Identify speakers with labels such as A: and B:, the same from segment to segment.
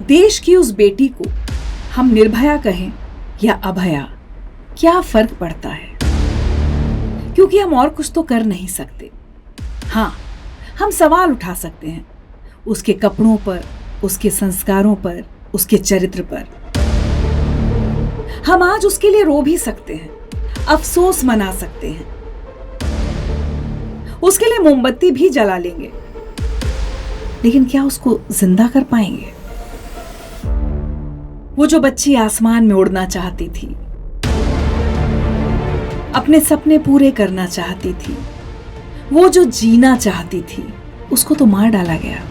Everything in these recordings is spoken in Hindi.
A: देश की उस बेटी को हम निर्भया कहें या अभया, क्या फर्क पड़ता है? क्योंकि हम और कुछ तो कर नहीं सकते। हाँ, हम सवाल उठा सकते हैं उसके कपड़ों पर, उसके संस्कारों पर, उसके चरित्र पर। हम आज उसके लिए रो भी सकते हैं, अफसोस मना सकते हैं, उसके लिए मोमबत्ती भी जला लेंगे, लेकिन क्या उसको जिंदा कर पाएंगे? वो जो बच्ची आसमान में उड़ना चाहती थी, अपने सपने पूरे करना चाहती थी, वो जो जीना चाहती थी, उसको तो मार डाला गया।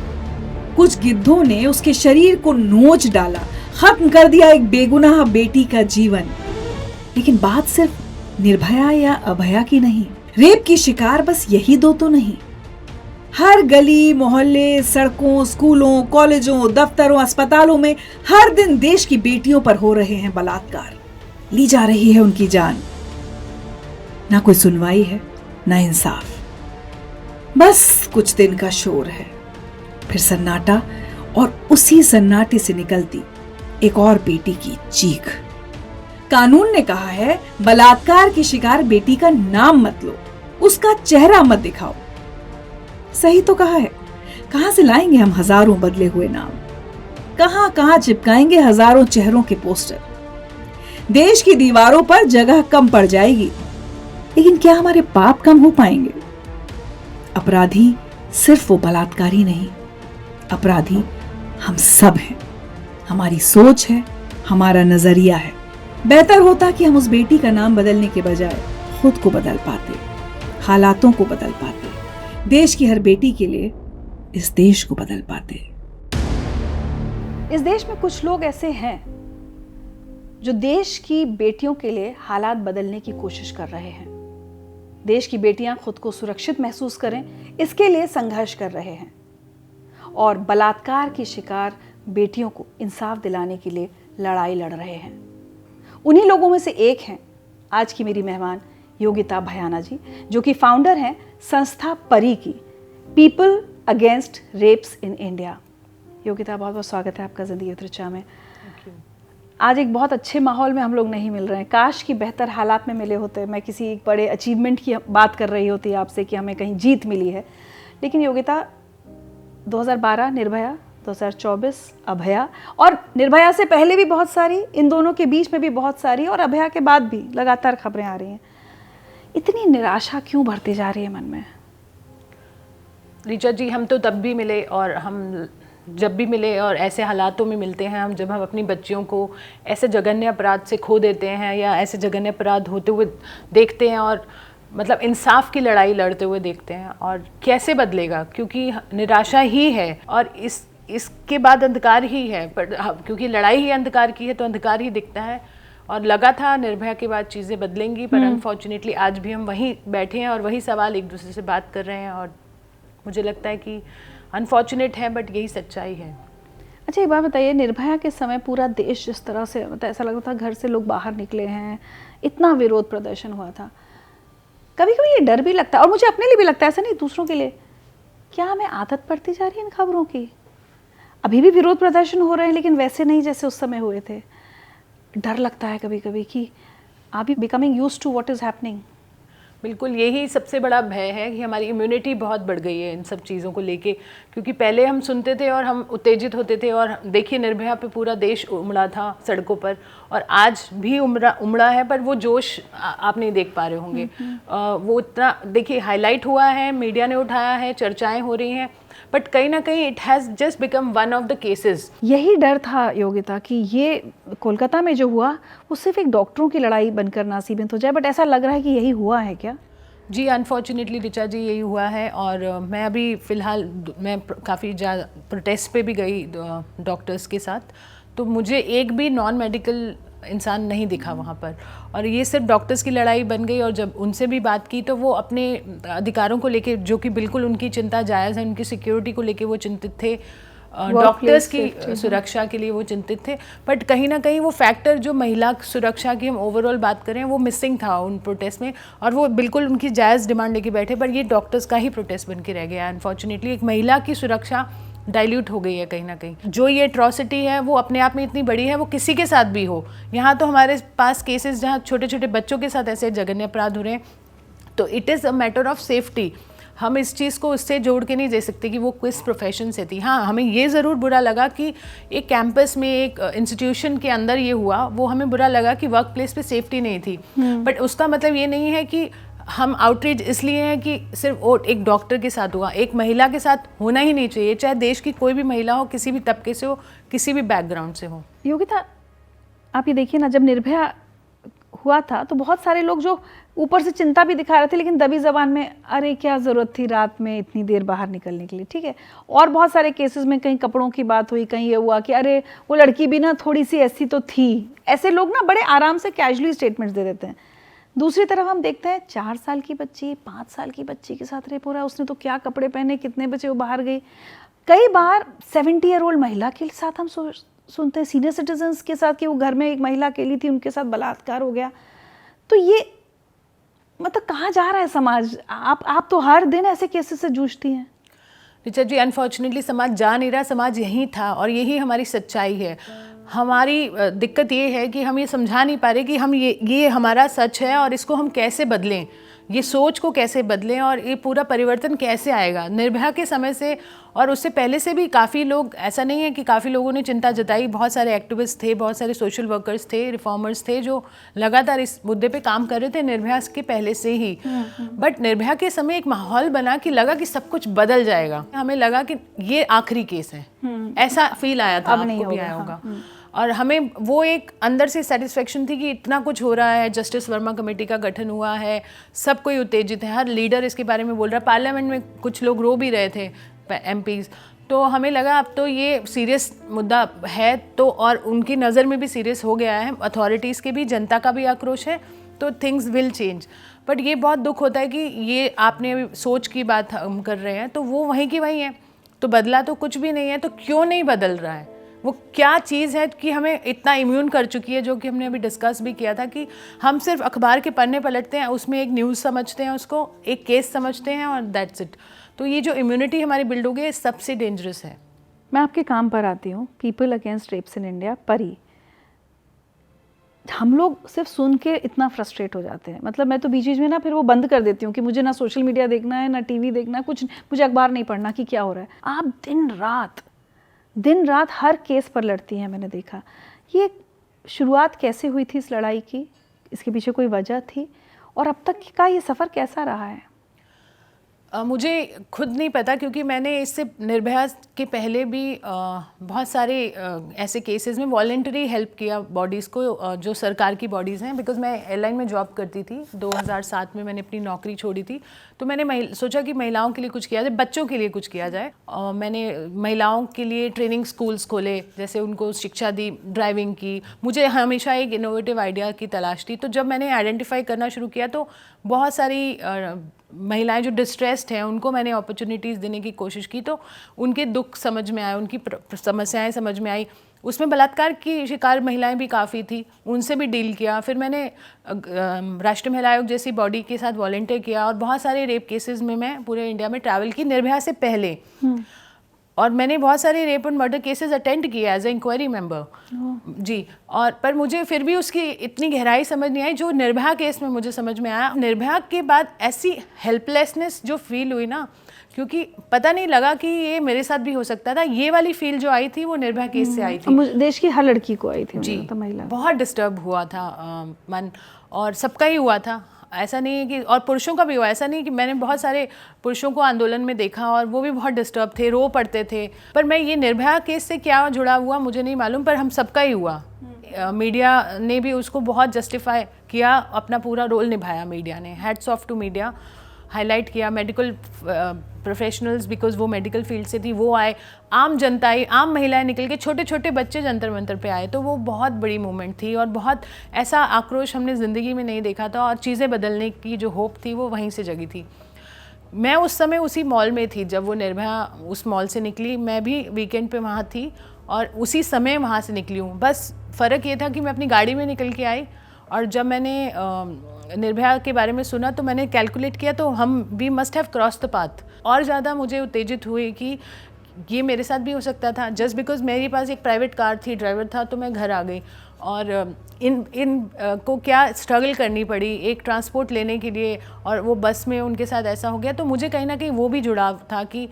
A: कुछ गिद्धों ने उसके शरीर को नोच डाला, खत्म कर दिया एक बेगुनाह बेटी का जीवन। लेकिन बात सिर्फ निर्भया या अभया की नहीं, रेप की शिकार बस यही दो तो नहीं। हर गली मोहल्ले, सड़कों, स्कूलों, कॉलेजों, दफ्तरों, अस्पतालों में हर दिन देश की बेटियों पर हो रहे हैं बलात्कार, ली जा रही है उनकी जान। ना कोई सुनवाई है, ना इंसाफ, बस कुछ दिन का शोर है, फिर सन्नाटा, और उसी सन्नाटे से निकलती एक और बेटी की चीख। कानून ने कहा है बलात्कार की शिकार बेटी का नाम मत लो, उसका चेहरा मत दिखाओ। सही तो कहा है। कहां से लाएंगे हम हजारों बदले हुए नाम? कहां कहां चिपकाएंगे हजारों चेहरों के पोस्टर? देश की दीवारों पर जगह कम पड़ जाएगी, लेकिन क्या हमारे पाप कम हो पाएंगे? अपराधी सिर्फ वो बलात्कारी नहीं, अपराधी हम सब हैं। हमारी सोच है, हमारा नजरिया है। बेहतर होता कि हम उस बेटी का नाम बदलने के बजाय खुद को बदल पाते, हालातों को बदल पाते, देश की हर बेटी के लिए इस देश को बदल पाते।
B: इस देश में कुछ लोग ऐसे हैं जो देश की बेटियों के लिए हालात बदलने की कोशिश कर रहे हैं। देश की बेटियां खुद को सुरक्षित महसूस करें, इसके लिए संघर्ष कर रहे हैं, और बलात्कार की शिकार बेटियों को इंसाफ दिलाने के लिए लड़ाई लड़ रहे हैं। उन्हीं लोगों में से एक हैं आज की मेरी मेहमान योगिता भयाना जी, जो कि फाउंडर हैं संस्था परी की, people against rapes in India. Yogita, बहुत बहुत स्वागत है आपका जिंदगी त्रिचा में। आज एक बहुत अच्छे माहौल में हम लोग नहीं मिल रहे हैं, काश कि बेहतर हालात में मिले होते। मैं किसी एक बड़े अचीवमेंट की बात कर रही होती आपसे कि हमें कहीं जीत मिली है, लेकिन योगिता 2012 निर्भया, 2024 अभया, और निर्भया से पहले भी बहुत सारी, इन दोनों के बीच में भी बहुत सारी, और अभया के बाद भी लगातार खबरें आ रही हैं। इतनी निराशा क्यों बढ़ती जा रही है मन में?
C: ऋचा जी, हम तो तब भी मिले और हम जब भी मिले और ऐसे हालातों में मिलते हैं हम, जब हम अपनी बच्चियों को ऐसे जघन्य अपराध से खो देते हैं या ऐसे जघन्य अपराध होते हुए देखते हैं, और मतलब इंसाफ की लड़ाई लड़ते हुए देखते हैं। और कैसे बदलेगा, क्योंकि निराशा ही है और इसके बाद अंधकार ही है। पर क्योंकि लड़ाई ही अंधकार की है तो अंधकार ही दिखता है। और लगा था निर्भया के बाद चीज़ें बदलेंगी, पर अनफॉर्चुनेटली आज भी हम वहीं बैठे हैं और वही सवाल एक दूसरे से बात कर रहे हैं। और मुझे लगता है कि अनफॉर्चुनेट है, बट यही सच्चाई है।
B: अच्छा, एक बात बताइए, निर्भया के समय पूरा देश जिस तरह से, मतलब ऐसा लगता था घर से लोग बाहर निकले हैं, इतना विरोध प्रदर्शन हुआ था। कभी कभी ये डर भी लगता है, और मुझे अपने लिए भी लगता है, ऐसा नहीं दूसरों के लिए, क्या हमें आदत पड़ती जा रही है इन खबरों की? अभी भी विरोध प्रदर्शन हो रहे हैं, लेकिन वैसे नहीं जैसे उस समय हुए थे। डर लगता है कभी कभी कि are we becoming used to what is happening?
C: बिल्कुल, यही सबसे बड़ा भय है कि हमारी इम्यूनिटी बहुत बढ़ गई है इन सब चीज़ों को लेके। क्योंकि पहले हम सुनते थे और हम उत्तेजित होते थे, और देखिए निर्भया पे पूरा देश उमड़ा था सड़कों पर, और आज भी उमड़ा है, पर वो जोश आप नहीं देख पा रहे होंगे। वो इतना देखिए हाईलाइट हुआ है, मीडिया ने उठाया है, चर्चाएँ हो रही हैं, बट कहीं ना कहीं it has just become one of the cases.
B: यही डर था योगिता कि ये कोलकाता में जो हुआ वो सिर्फ एक डॉक्टरों की लड़ाई बनकर ना सीमित हो जाए, बट ऐसा लग रहा है कि यही हुआ है क्या?
C: जी, अनफॉर्चुनेटली ऋचा जी यही हुआ है। और मैं अभी फ़िलहाल मैं काफ़ी ज़्यादा प्रोटेस्ट पे भी गई डॉक्टर्स के साथ, तो मुझे एक भी नॉन मेडिकल इंसान नहीं दिखा वहाँ पर, और ये सिर्फ डॉक्टर्स की लड़ाई बन गई। और जब उनसे भी बात की तो वो अपने अधिकारों को लेके, जो कि बिल्कुल उनकी चिंता जायज़ है, उनकी सिक्योरिटी को लेके वो चिंतित थे, डॉक्टर्स की सुरक्षा के लिए वो चिंतित थे, बट कहीं ना कहीं वो फैक्टर जो महिला सुरक्षा की हम ओवरऑल बात करें वो मिसिंग था उन प्रोटेस्ट में, और वो बिल्कुल उनकी जायज़ डिमांड लेके बैठे, पर ये डॉक्टर्स का ही प्रोटेस्ट बन के रह गया। अनफॉर्चुनेटली एक महिला की सुरक्षा डाइल्यूट हो गई है कहीं ना कहीं। जो ये एट्रॉसिटी है वो अपने आप में इतनी बड़ी है, वो किसी के साथ भी हो। यहाँ तो हमारे पास केसेस जहाँ छोटे छोटे बच्चों के साथ ऐसे जघन्य अपराध हो रहे हैं, तो it is a matter of safety. हम इस चीज़ को उससे जोड़ के नहीं दे सकते कि वो किस प्रोफेशन से थी। हाँ, हमें ये ज़रूर बुरा लगा कि एक कैंपस में, एक इंस्टीट्यूशन के अंदर ये हुआ, वो हमें बुरा लगा कि वर्क प्लेस पे सेफ्टी नहीं थी। बट उसका मतलब ये नहीं है कि हम आउटरीच इसलिए हैं कि सिर्फ वो एक डॉक्टर के साथ हुआ, एक महिला के साथ होना ही नहीं चाहिए, चाहे देश की कोई भी महिला हो, किसी भी तबके से हो, किसी भी बैकग्राउंड से हो।
B: योगिता, आप ये देखिए ना, जब निर्भया हुआ था तो बहुत सारे लोग जो ऊपर से चिंता भी दिखा रहे थे, लेकिन दबी जबान में अरे क्या ज़रूरत थी रात में इतनी देर बाहर निकलने के लिए, ठीक है। और बहुत सारे केसेस में कहीं कपड़ों की बात हुई, कहीं ये हुआ कि अरे वो लड़की भी ना थोड़ी सी ऐसी तो थी। ऐसे लोग ना बड़े आराम से कैजुअली स्टेटमेंट्स दे देते हैं। दूसरी तरफ हम देखते हैं 4 साल की बच्ची, 5 साल की बच्ची के साथ रेप हो रहा है, उसने तो क्या कपड़े पहने, कितने बजे वो बाहर गई। कई बार 70 ईयर ओल्ड महिला के साथ हम सुनते हैं, सीनियर सिटीजन्स के साथ, कि वो घर में एक महिला अकेली थी, उनके साथ बलात्कार हो गया। तो ये मतलब कहाँ जा रहा है समाज? आप तो हर दिन ऐसे केसेस से जूझती हैं।
C: ऋचा जी, अनफॉर्चुनेटली समाज जा नहीं रहा, समाज यहीं था और यही हमारी सच्चाई है। हमारी दिक्कत ये है कि हम ये समझा नहीं पा रहे कि हम ये हमारा सच है और इसको हम कैसे बदलें, ये सोच को कैसे बदलें और ये पूरा परिवर्तन कैसे आएगा। निर्भया के समय से और उससे पहले से भी काफ़ी लोग, ऐसा नहीं है कि काफ़ी लोगों ने चिंता जताई, बहुत सारे एक्टिविस्ट थे, बहुत सारे सोशल वर्कर्स थे, रिफॉर्मर्स थे जो लगातार इस मुद्दे पे काम कर रहे थे निर्भया के पहले से ही। बट निर्भया के समय एक माहौल बना कि लगा कि सब कुछ बदल जाएगा। हमें लगा कि ये आखिरी केस है, ऐसा फील आया था, आपको भी आया होगा। और हमें वो एक अंदर से सेटिस्फेक्शन थी कि इतना कुछ हो रहा है, जस्टिस वर्मा कमेटी का गठन हुआ है, सब कोई उत्तेजित है, हर लीडर इसके बारे में बोल रहा है, पार्लियामेंट में कुछ लोग रो भी रहे थे, एमपीज। तो हमें लगा अब तो ये सीरियस मुद्दा है, तो और उनकी नज़र में भी सीरियस हो गया है, अथॉरिटीज़ के भी, जनता का भी आक्रोश है, तो थिंग्स विल चेंज। बट ये बहुत दुख होता है कि ये आपने सोच की बात हम कर रहे हैं, तो वो वहीं की वहीं है, तो बदला तो कुछ भी नहीं है। तो क्यों नहीं बदल रहा है? वो क्या चीज़ है कि हमें इतना इम्यून कर चुकी है, जो कि हमने अभी डिस्कस भी किया था कि हम सिर्फ अखबार के पन्ने पलटते हैं, उसमें एक न्यूज़ समझते हैं, उसको एक केस समझते हैं और दैट्स इट। तो ये जो इम्यूनिटी हमारी बिल्ड हो गई है, सबसे डेंजरस है।
B: मैं आपके काम पर आती हूँ, people against rapes in India, Pari. हम लोग सिर्फ सुन के इतना फ्रस्ट्रेट हो जाते हैं, मतलब मैं तो बीच बीच में ना फिर वो बंद कर देती हूँ कि मुझे ना सोशल मीडिया देखना है, ना टीवी देखना है, कुछ मुझे अखबार नहीं पढ़ना कि क्या हो रहा है। आप दिन रात हर केस पर लड़ती हैं, मैंने देखा। ये शुरुआत कैसे हुई थी इस लड़ाई की? इसके पीछे कोई वजह थी? और अब तक का ये सफ़र कैसा रहा है?
C: मुझे खुद नहीं पता, क्योंकि मैंने इससे निर्भया के पहले भी बहुत सारे ऐसे केसेस में वॉलेंटरी हेल्प किया बॉडीज़ को, जो सरकार की बॉडीज़ हैं। बिकॉज मैं एयरलाइन में जॉब करती थी, 2007 में मैंने अपनी नौकरी छोड़ी थी, तो मैंने सोचा कि महिलाओं के लिए कुछ किया जाए, बच्चों के लिए कुछ किया जाए। और मैंने महिलाओं के लिए ट्रेनिंग स्कूल्स खोले, जैसे उनको शिक्षा दी, ड्राइविंग की। मुझे हमेशा एक इनोवेटिव आइडिया की तलाश थी, तो जब मैंने आइडेंटिफाई करना शुरू किया तो बहुत सारी महिलाएं जो डिस्ट्रेस्ड हैं उनको मैंने अपॉर्चुनिटीज़ देने की कोशिश की, तो उनके दुख समझ में आए, उनकी समस्याएं समझ में आई। उसमें बलात्कार की शिकार महिलाएं भी काफ़ी थी, उनसे भी डील किया। फिर मैंने राष्ट्रीय महिला आयोग जैसी बॉडी के साथ वॉलंटियर किया और बहुत सारे रेप केसेस में मैं पूरे इंडिया में ट्रैवल की निर्भया से पहले। और मैंने बहुत सारे rape and murder cases attend किया एज ए इंक्वायरी मेंबर जी। और पर मुझे फिर भी उसकी इतनी गहराई समझ नहीं आई जो निर्भया केस में मुझे समझ में आया। निर्भया के बाद ऐसी हेल्पलेसनेस जो फील हुई ना, क्योंकि पता नहीं लगा कि ये मेरे साथ भी हो सकता था, ये वाली फील जो आई थी वो निर्भया केस से आई थी।
B: देश की हर लड़की को आई थी
C: जी,
B: तो महिला
C: बहुत डिस्टर्ब हुआ था मन, और सबका ही हुआ था, ऐसा नहीं है कि, और पुरुषों का भी हुआ, ऐसा नहीं कि मैंने बहुत सारे पुरुषों को आंदोलन में देखा और वो भी बहुत डिस्टर्ब थे, रो पड़ते थे। पर मैं ये निर्भया केस से क्या जुड़ा हुआ मुझे नहीं मालूम, पर हम सबका ही हुआ। मीडिया ने भी उसको बहुत जस्टिफाई किया, अपना पूरा रोल निभाया मीडिया ने, hats off to media, highlight किया। मेडिकल प्रोफेशनल्स, बिकॉज वो मेडिकल फील्ड से थी, वो आए, आम जनता आई, आम महिलाएं निकल के, छोटे छोटे बच्चे जंतर मंतर पे आए, तो वो बहुत बड़ी मूवमेंट थी और बहुत ऐसा आक्रोश हमने ज़िंदगी में नहीं देखा था। और चीज़ें बदलने की जो होप थी वो वहीं से जगी थी। मैं उस समय उसी मॉल में थी जब वो निर्भया उस मॉल से निकली, मैं भी वीकेंड पे वहाँ थी और उसी समय वहाँ से निकली हूँ। बस फ़र्क ये था कि मैं अपनी गाड़ी में निकल के आई, और जब मैंने निर्भया के बारे में सुना तो मैंने कैलकुलेट किया, तो हम we must have cross the path. और ज़्यादा मुझे उत्तेजित हुई कि ये मेरे साथ भी हो सकता था। जस्ट बिकॉज मेरे पास एक प्राइवेट कार थी, ड्राइवर था, तो मैं घर आ गई। और इन को क्या स्ट्रगल करनी पड़ी एक ट्रांसपोर्ट लेने के लिए, और वो बस में उनके साथ ऐसा हो गया। तो मुझे कहीं ना कहीं वो भी जुड़ाव था कि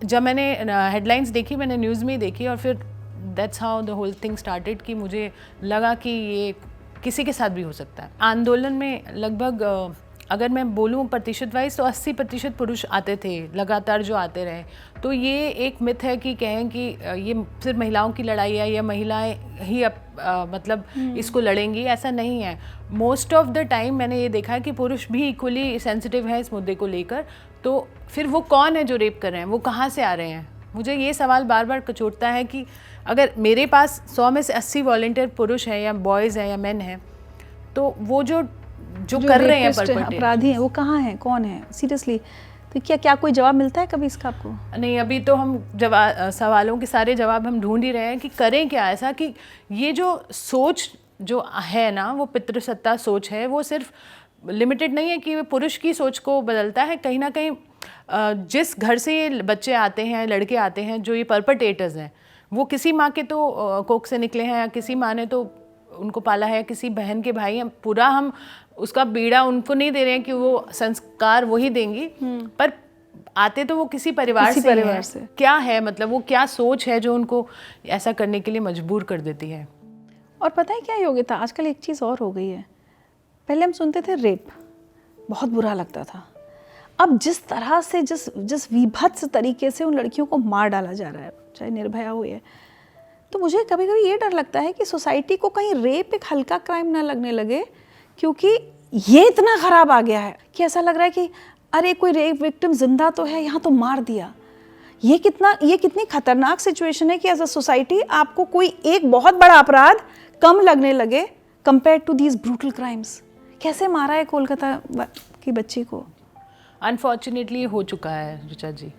C: जब मैंने हेडलाइंस देखी, मैंने न्यूज़ में ही देखी, और फिर that's how the whole thing started कि मुझे लगा कि ये किसी के साथ भी हो सकता है। आंदोलन में लगभग अगर मैं बोलूँ प्रतिशत वाइज तो 80% पुरुष आते थे लगातार, जो आते रहे। तो ये एक मिथ है कि कहें कि ये सिर्फ महिलाओं की लड़ाई है या महिलाएं ही मतलब इसको लड़ेंगी, ऐसा नहीं है। मोस्ट ऑफ द टाइम मैंने ये देखा है कि पुरुष भी इक्वली सेंसिटिव है इस मुद्दे को लेकर। तो फिर वो कौन है जो रेप कर रहे हैं, वो कहाँ से आ रहे हैं? मुझे ये सवाल बार बार कचोटता है कि अगर मेरे पास 100 में से 80 वॉलंटियर पुरुष हैं या बॉयज़ हैं या मेन हैं, तो वो जो कर रहे हैं
B: अपराधी हैं, वो कहाँ हैं, कौन है सीरियसली? तो क्या कोई जवाब मिलता है कभी इसका आपको?
C: नहीं, अभी तो हम सवालों के सारे जवाब हम ढूंढ ही रहे हैं कि करें क्या ऐसा कि ये जो सोच जो है ना, वो पितृसत्ता सोच है, वो सिर्फ लिमिटेड नहीं है कि वो पुरुष की सोच को बदलता है। कहीं ना कहीं जिस घर से ये बच्चे आते हैं, लड़के आते हैं, जो ये परपटेटर्स हैं, वो किसी माँ के तो कोख से निकले हैं, या किसी माँ ने तो उनको पाला है, किसी बहन के भाई हैं। पूरा हम उसका बीड़ा उनको नहीं दे रहे हैं कि वो संस्कार वही देंगी, पर आते तो वो किसी परिवार से। क्या है मतलब, वो क्या सोच है जो उनको ऐसा करने के लिए मजबूर कर देती है?
B: और पता है क्या योग्यता, आजकल एक चीज़ और हो गई है। पहले हम सुनते थे रेप, बहुत बुरा लगता था। अब जिस तरह से जिस विभत्स तरीके से उन लड़कियों को मार डाला जा रहा है, चाहे निर्भया हुई है, तो मुझे कभी कभी ये डर लगता है कि सोसाइटी को कहीं रेप एक हल्का क्राइम ना लगने लगे, क्योंकि ये इतना ख़राब आ गया है कि ऐसा लग रहा है कि अरे कोई रेप विक्टिम जिंदा तो है, यहाँ तो मार दिया। ये कितनी खतरनाक सिचुएशन है कि एज अ सोसाइटी आपको कोई एक बहुत बड़ा अपराध कम लगने लगे compare to these brutal crimes. कैसे मारा है कोलकाता की बच्ची को?
C: अनफॉर्चुनेटली हो चुका है ऋचा जी।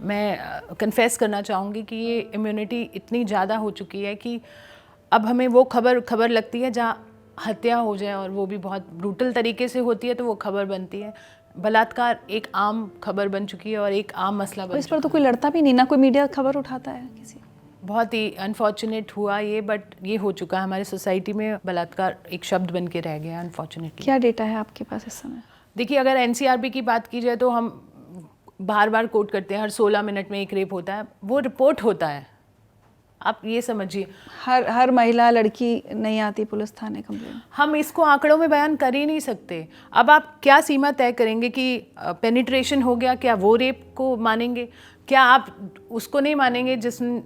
C: मैं कन्फेस करना चाहूँगी कि ये इम्यूनिटी इतनी ज़्यादा हो चुकी है कि अब हमें वो खबर लगती है जहाँ हत्या हो जाए, और वो भी बहुत ब्रूटल तरीके से होती है, तो वो खबर बनती है। बलात्कार एक आम खबर बन चुकी है और एक आम मसला बन
B: इस पर तो कोई लड़ता भी नहीं, ना कोई मीडिया खबर उठाता है किसी।
C: बहुत ही अनफॉर्चुनेट हुआ ये, बट ये हो चुका है हमारी सोसाइटी में। बलात्कार एक शब्द बन के रह गया अनफॉर्चुनेटली।
B: क्या डेटा है आपके पास इस समय?
C: देखिए, अगर एनसीआरबी की बात की जाए तो हम बार बार कोट करते हैं, हर 16 मिनट में एक रेप होता है। वो रिपोर्ट होता है, आप ये समझिए।
B: हर महिला लड़की नहीं आती पुलिस थाने कंप्लेन।
C: हम इसको आंकड़ों में बयान कर ही नहीं सकते। अब आप क्या सीमा तय करेंगे कि पेनिट्रेशन हो गया, क्या वो रेप को मानेंगे? क्या आप उसको नहीं मानेंगे जिसने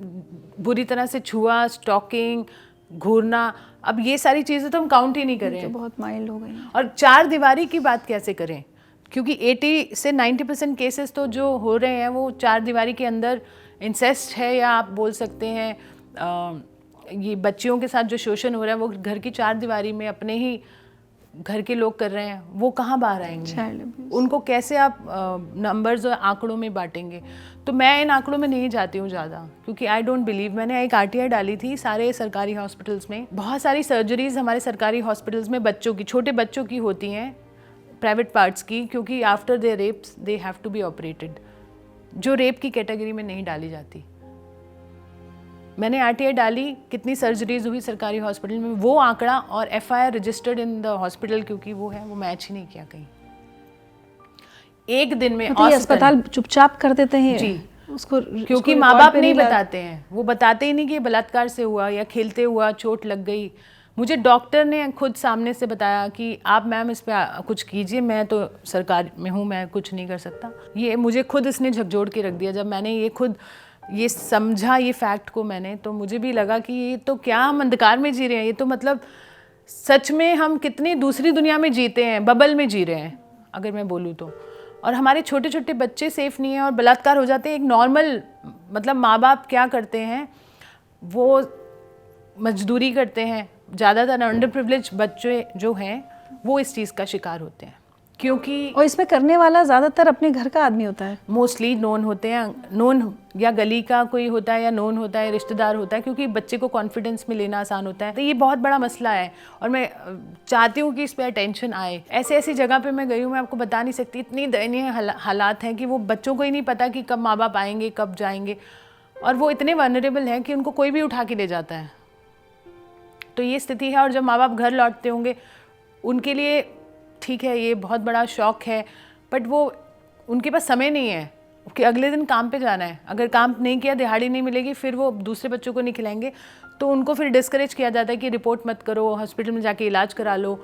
C: बुरी तरह से छुआ, स्टॉकिंग, घूरना? अब ये सारी चीज़ें तो हम काउंट ही नहीं कर रहे हैं,
B: तो बहुत माइल्ड हो गई।
C: और 4 दीवारी की बात कैसे करें? क्योंकि 80 से 90% केसेस तो जो हो रहे हैं वो 4 दीवारी के अंदर इंसेस्ट है, या आप बोल सकते हैं ये बच्चियों के साथ जो शोषण हो रहा है वो घर की 4 दीवारी में अपने ही घर के लोग कर रहे हैं। वो कहाँ बाहर आएंगे? उनको कैसे आप नंबर्स और आंकड़ों में बांटेंगे? तो मैं इन आंकड़ों में नहीं जाती हूँ ज़्यादा, क्योंकि आई डोंट बिलीव। मैंने एक RTI डाली थी सारे सरकारी हॉस्पिटल्स में। बहुत सारी सर्जरीज हमारे सरकारी हॉस्पिटल्स में बच्चों की, छोटे बच्चों की होती हैं, प्राइवेट पार्ट्स की, क्योंकि after they rapes they have to be operated, जो रेप की कैटेगरी में नहीं डाली जाती। मैंने RTI डाली कितनी सर्जरीज हुई सरकारी हॉस्पिटल में, वो आंकड़ा और FIR registered in the hospital, क्योंकि वो है, वो मैच ही नहीं किया कहीं। एक दिन में
B: अस्पताल चुपचाप कर देते हैं
C: जी
B: उसको,
C: क्योंकि माँ बाप नहीं बताते हैं। वो बताते ही नहीं कि बलात्कार से हुआ या खेलते हुआ चोट लग गई। मुझे डॉक्टर ने खुद सामने से बताया कि आप मैम इस पर कुछ कीजिए, मैं तो सरकार में हूँ, मैं कुछ नहीं कर सकता। ये मुझे खुद इसने झकझोर के रख दिया। जब मैंने ये खुद ये समझा ये फैक्ट को मैंने, तो मुझे भी लगा कि ये तो क्या हम अंधकार में जी रहे हैं। ये तो मतलब सच में हम कितनी दूसरी दुनिया में जीते हैं, बबल में जी रहे हैं अगर मैं बोलूँ तो। और हमारे छोटे छोटे बच्चे सेफ नहीं हैं और बलात्कार हो जाते हैं। एक नॉर्मल मतलब माँ बाप क्या करते हैं, वो मजदूरी करते हैं। ज़्यादातर अंडर प्रिविलेज बच्चे जो हैं वो इस चीज़ का शिकार होते हैं, क्योंकि
B: और इसमें करने वाला ज़्यादातर अपने घर का आदमी होता है।
C: मोस्टली नोन होते हैं, नोन या गली का कोई होता है, या नोन होता है, रिश्तेदार होता है, क्योंकि बच्चे को कॉन्फिडेंस में लेना आसान होता है। तो ये बहुत बड़ा मसला है और मैं चाहती हूँ कि इस पर अटेंशन आए। ऐसे ऐसी जगह पे मैं गई हूँ, मैं आपको बता नहीं सकती, इतनी दयनीय हालात हैं कि वो बच्चों को ही नहीं पता कि कब माँ बाप आएंगे, कब जाएंगे। और वो इतने वनरेबल हैं कि उनको कोई भी उठा के ले जाता है। तो ये स्थिति है। और जब माँ बाप घर लौटते होंगे उनके लिए ठीक है, ये बहुत बड़ा शौक है, बट वो उनके पास समय नहीं है कि अगले दिन काम पे जाना है। अगर काम नहीं किया, दिहाड़ी नहीं मिलेगी, फिर वो दूसरे बच्चों को नहीं खिलाएंगे। तो उनको फिर डिस्करेज किया जाता है कि रिपोर्ट मत करो, हॉस्पिटल में जाके इलाज करा लो।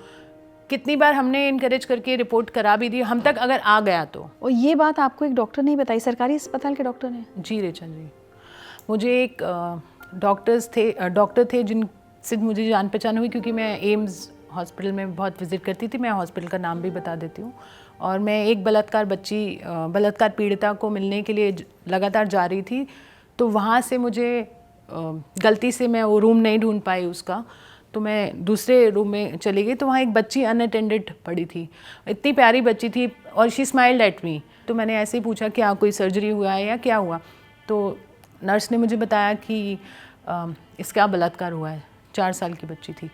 C: कितनी बार हमने इनकरेज करके रिपोर्ट करा भी दी, हम तक अगर आ गया तो।
B: और ये बात आपको एक डॉक्टर ने बताई, सरकारी अस्पताल के डॉक्टर ने?
C: जी रेचा जी, मुझे एक डॉक्टर थे जिनसे मुझे जान पहचान हुई, क्योंकि मैं एम्स हॉस्पिटल में बहुत विजिट करती थी। मैं हॉस्पिटल का नाम भी बता देती हूँ। और मैं एक बलात्कार पीड़िता को मिलने के लिए लगातार जा रही थी। तो वहाँ से मुझे गलती से मैं वो रूम नहीं ढूंढ पाई उसका, तो मैं दूसरे रूम में चली गई। तो वहाँ एक बच्ची अनअटेंडेड पड़ी थी, इतनी प्यारी बच्ची थी, और शी स्माइल्ड एट मी। तो मैंने ऐसे ही पूछा क्या कोई सर्जरी हुआ है या क्या हुआ। तो नर्स ने मुझे बताया कि इसका बलात्कार हुआ है। 4 साल की बच्ची थी।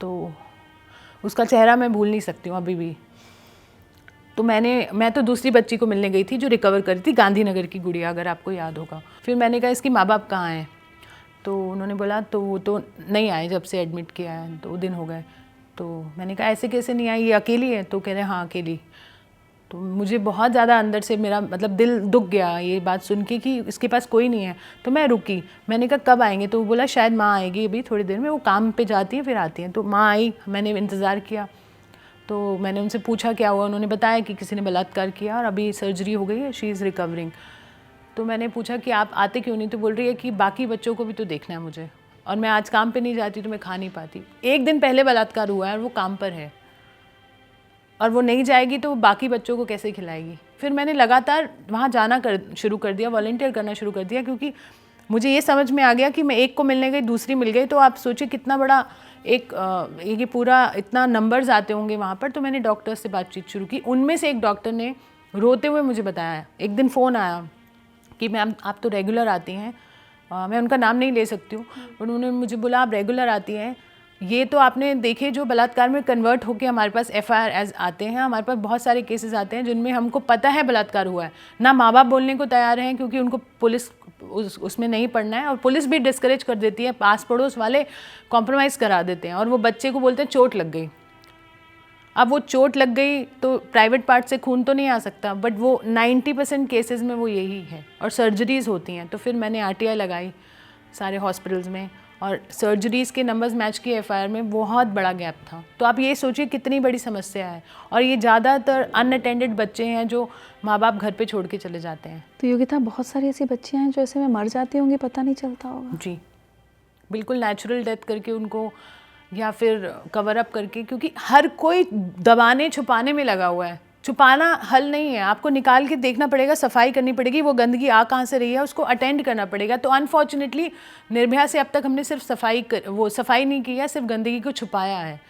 C: तो उसका चेहरा मैं भूल नहीं सकती हूँ अभी भी। तो मैं तो दूसरी बच्ची को मिलने गई थी जो रिकवर कर रही थी, गांधीनगर की गुड़िया, अगर आपको याद होगा। फिर मैंने कहा इसकी माँ बाप कहाँ हैं? तो उन्होंने बोला तो वो तो नहीं आए जब से एडमिट किया है, 2 दिन हो गए। तो मैंने कहा ऐसे कैसे नहीं आई, ये अकेली है? तो कह रहे हाँ अकेली। तो मुझे बहुत ज़्यादा अंदर से मेरा मतलब दिल दुख गया ये बात सुन के कि इसके पास कोई नहीं है। तो मैं रुकी, मैंने कहा कब आएंगे? तो वो बोला शायद माँ आएगी अभी थोड़ी देर में, वो काम पे जाती है फिर आती हैं। तो माँ आई, मैंने इंतज़ार किया। तो मैंने उनसे पूछा क्या हुआ, उन्होंने बताया कि किसी ने बलात्कार किया और अभी सर्जरी हो गई है, शी इज़ रिकवरिंग। तो मैंने पूछा कि आप आते क्यों नहीं? तो बोल रही है कि बाकी बच्चों को भी तो देखना है मुझे, और मैं आज काम पे नहीं जाती तो मैं खा नहीं पाती। 1 दिन पहले बलात्कार हुआ है और वो काम पर है, और वो नहीं जाएगी तो बाकी बच्चों को कैसे खिलाएगी? फिर मैंने लगातार वहाँ जाना शुरू कर दिया, वॉलंटियर करना शुरू कर दिया, क्योंकि मुझे ये समझ में आ गया कि मैं एक को मिलने गई, दूसरी मिल गई, तो आप सोचिए कितना बड़ा ये पूरा इतना नंबर्स आते होंगे वहाँ पर। तो मैंने डॉक्टर से बातचीत शुरू की। उनमें से एक डॉक्टर ने रोते हुए मुझे बताया, एक दिन फ़ोन आया कि मैम आप तो रेगुलर आती हैं, मैं उनका नाम नहीं ले सकती हूँ, उन्होंने मुझे बोला आप रेगुलर आती हैं, ये तो आपने देखे जो बलात्कार में कन्वर्ट होकर हमारे पास FIR एज आते हैं, हमारे पास बहुत सारे केसेस आते हैं जिनमें हमको पता है बलात्कार हुआ है, ना माँ बाप बोलने को तैयार हैं क्योंकि उनको पुलिस उसमें नहीं पड़ना है, और पुलिस भी डिस्करेज कर देती है, पास पड़ोस वाले कॉम्प्रोमाइज़ करा देते हैं, और वो बच्चे को बोलते हैं चोट लग गई। अब वो चोट लग गई तो प्राइवेट पार्ट से खून तो नहीं आ सकता, बट वो 90% केसेस में वो यही है, और सर्जरीज़ होती हैं। तो फिर मैंने RTI लगाई सारे हॉस्पिटल्स में, और सर्जरीज़ के नंबर्स मैच किए FIR में, बहुत बड़ा गैप था। तो आप ये सोचिए कितनी बड़ी समस्या है, और ये ज़्यादातर अनअटेंडेड बच्चे हैं जो माँ बाप घर पे छोड़ के चले जाते हैं।
B: तो योगिता, बहुत सारी ऐसी बच्चियाँ हैं जो ऐसे में मर जाती होंगी, पता नहीं चलता होगा।
C: जी बिल्कुल, नेचुरल डेथ करके उनको, या फिर कवर अप करके, क्योंकि हर कोई दबाने छुपाने में लगा हुआ है। छुपाना हल नहीं है, आपको निकाल के देखना पड़ेगा, सफाई करनी पड़ेगी, वो गंदगी आ कहाँ से रही है उसको अटेंड करना पड़ेगा। तो अनफॉर्चुनेटली निर्भया से अब तक हमने सिर्फ सफाई नहीं की है, सिर्फ गंदगी को छुपाया है।